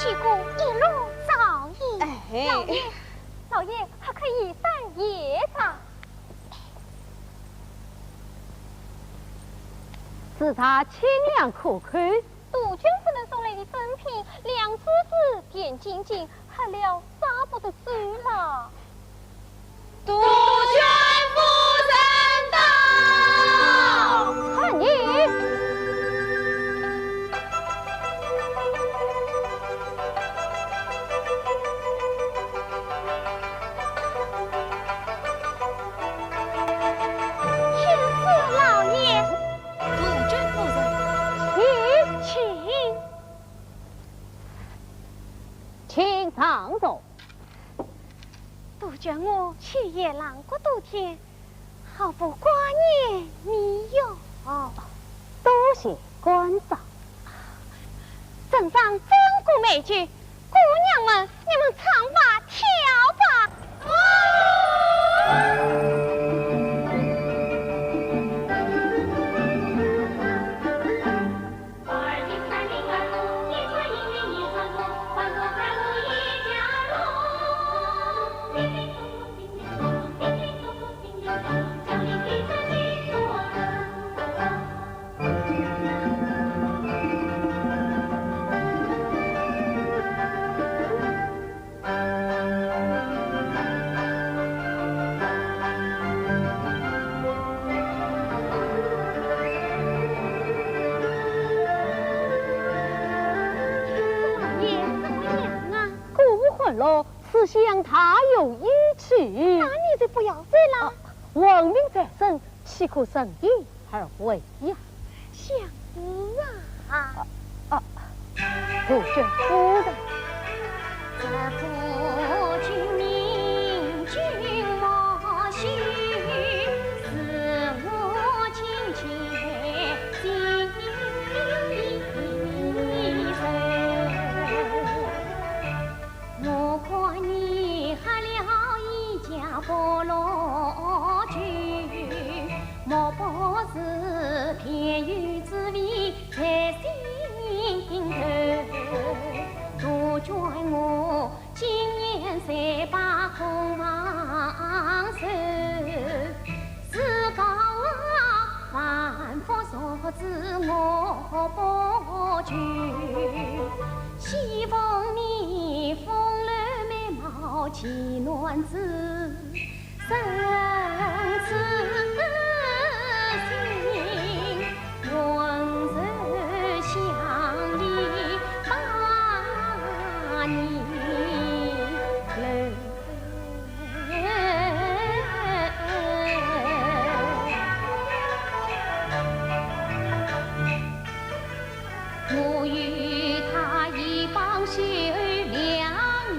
去过一路早宴。哎，老爷还可以散夜茶。是他清凉可口。杜鹃夫人送来的珍品，两只子点睛睛，喝了刹不得嘴了。杜鹃夫人到，看你。请上座。杜鹃我去也浪过多天，好不挂念你哟。多谢关照。镇上真古美剧，姑娘们，你们唱吧，跳吧。此想他有意去，那你就不要醉了。亡命在身，岂可生意而为呀？相思啊！杜鹃夫人，这夫君明君莫须，是我亲切心声。我看你喝了一家菠萝酒，莫不是偏有滋味在心头。杜鹃我今年38空房手，自家万福所致我不求，希望你风流美貌气暖子，生此心温柔乡里把你我与他一帮修2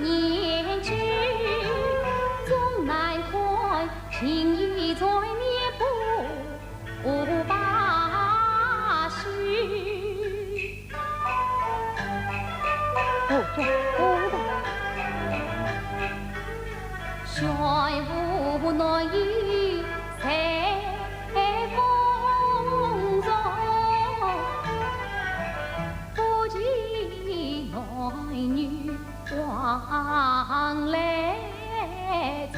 年久，终难看情意在面不罢休。杜鹃夫人，帅无奈于在风中，不及男女往来走，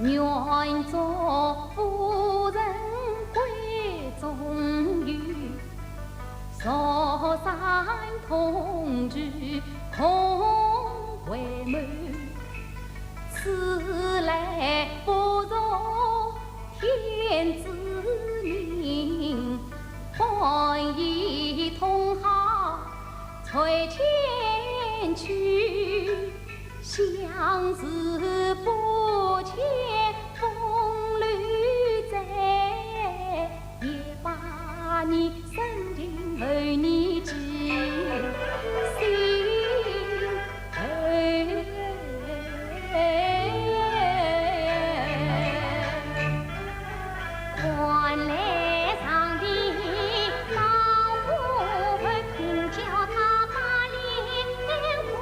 愿做夫人闺中有，韶山同居空回眸，此来不如天之命，欢喜同好垂前去，相思不欠风流债，也把你生定为你知心头。换来上帝老虎并叫他把脸化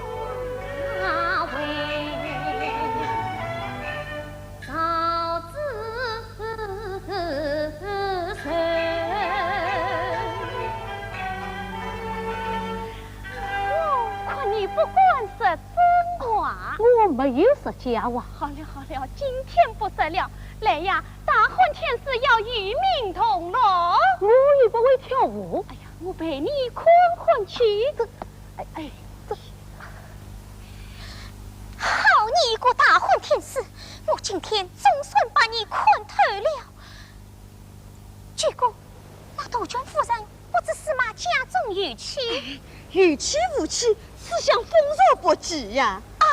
为早知神。我没有说假话。好了好了，今天不得了，来呀，大婚天时要与民同乐。我又不会跳舞。哎呀，我陪你困困去。这好你个大婚天使，我今天总算把你困透了。主公，那杜鹃夫人不知是嘛家中有妻？有妻无妻，思想丰饶不羁呀！啊，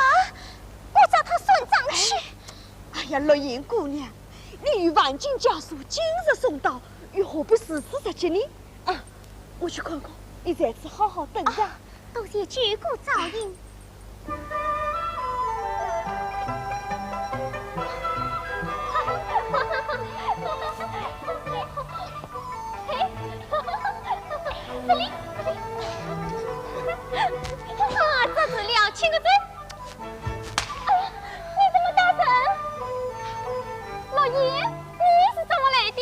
我找他算账去。哎呀，陆莹姑娘，你与万金家属今日送到，又何不时时着急呢？啊，我去看看，你在此好好等着。多谢主公照应。这里，这是了，请个嘴。哎呀，你这么大声，老爷，你是怎么来的？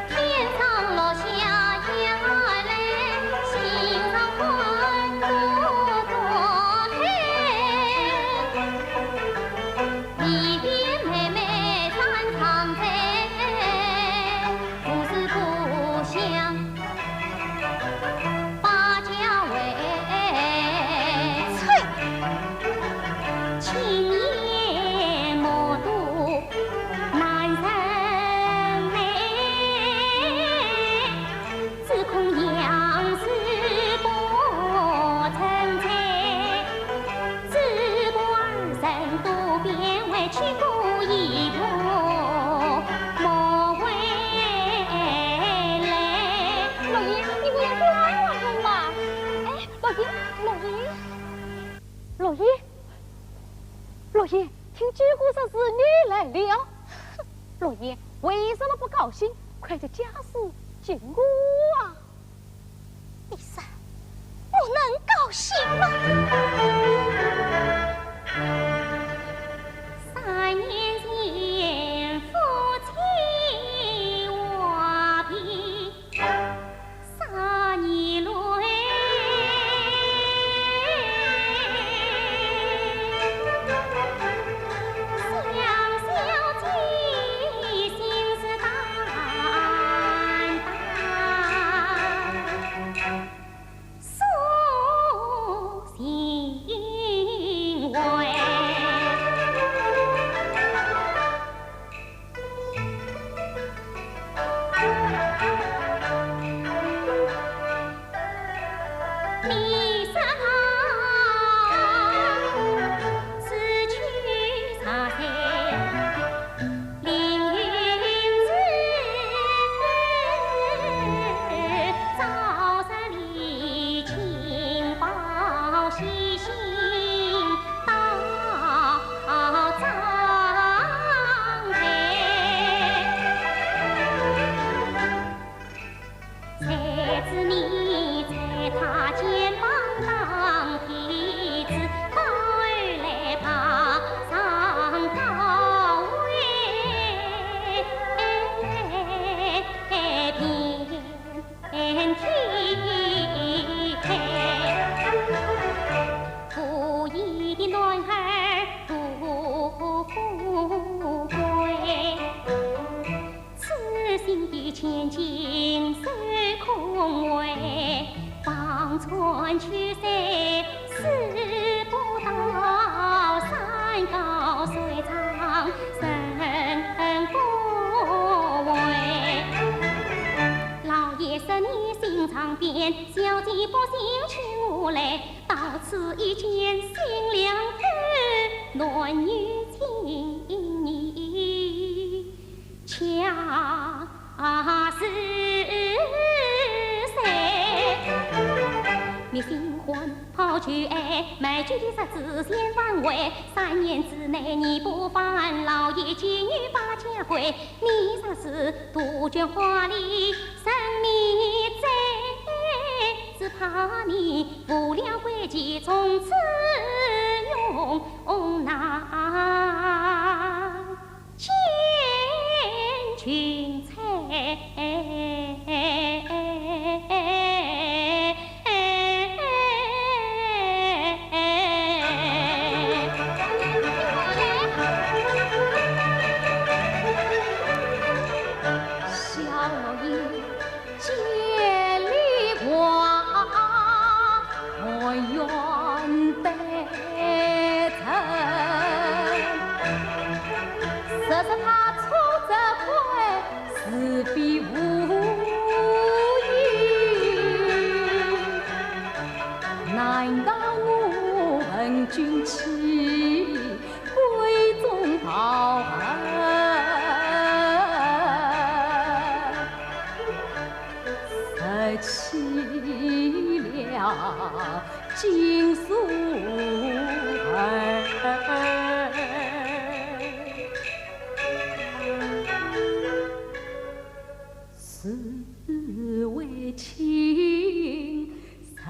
天上落下眼泪，心上欢多黑。离别妹妹山长在，不是故乡。八家为翠，青叶莫渡难人美，只恐杨氏不成才，只顾二人渡边外去故一步莫回来。老爷，你不要说来话中嘛。哎，老爷，听几乎说是你来了。老爷，为什么不高兴？快点家事进屋啊！医生，我能高兴吗？3年前夫妻瓦皮，3年内想小姐心事淡淡，诉心怀。你是他失去茶菜，凌云子早日里情报细心到张开。才知你在他肩膀当梯子，到儿来爬上高位，遍体开。不义的男儿不富贵，痴心的千金守空位，望穿去山识不到，山高水长人不为。老爷说你心肠变，小姐不信娶我来，到此一见心两分，男女情谊恰是谁？你新婚抛去爱，买酒的日子先反悔。3年之内你不返，老爷妓女把家回。你若是杜鹃花里生你在，只怕你无了归期，从此永难见君采。是非无语，难道我闻君妻，闺中抱恨，失去了金锁儿。是为情深。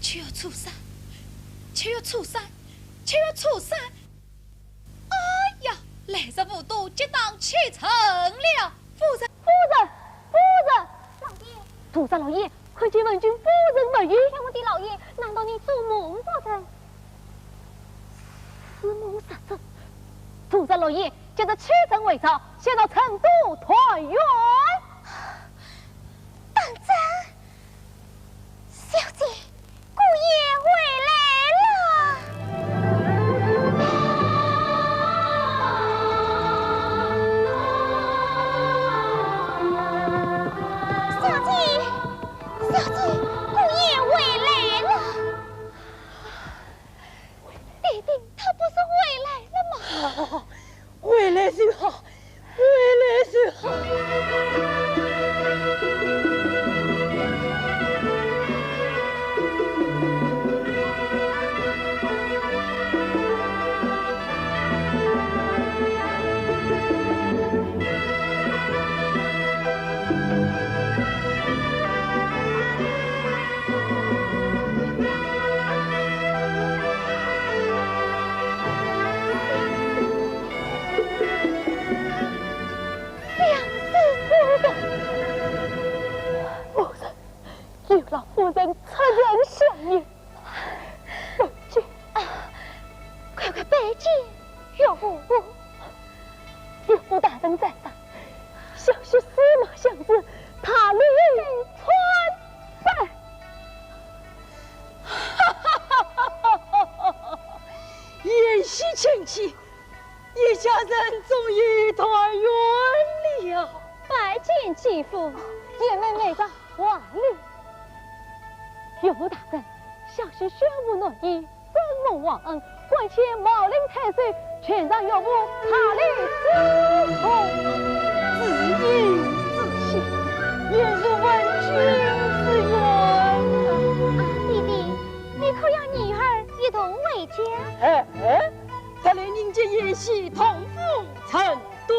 却要出山，却要出山，却要出山！哎呀，来日无多，即当启程了。夫人，老爷，屠杀老爷，快去问君夫人不语。我的老爷，难道你做梦不成？此梦实真。屠杀老爷，接着启程回朝，先到成都团圆。当真，小姐。姑爷回来了，小姐，姑爷回来了。弟弟，他不是回来了吗？回来就好，回来就好。有劳夫人出人相迎，拜见啊！快拜见岳父！岳父大人在上，小婿司马相知，他律传拜。延禧亲戚，一家人终于团圆了。拜见继父，姐妹妹上华丽。岳父大人，小婿宣布诺言，尊蒙忘恩，还欠毛令太岁，全让岳父他律之后，自应自谢，愿是闻君之愿啊！弟弟，你可要女儿一同回家？再来迎接延禧同赴成都。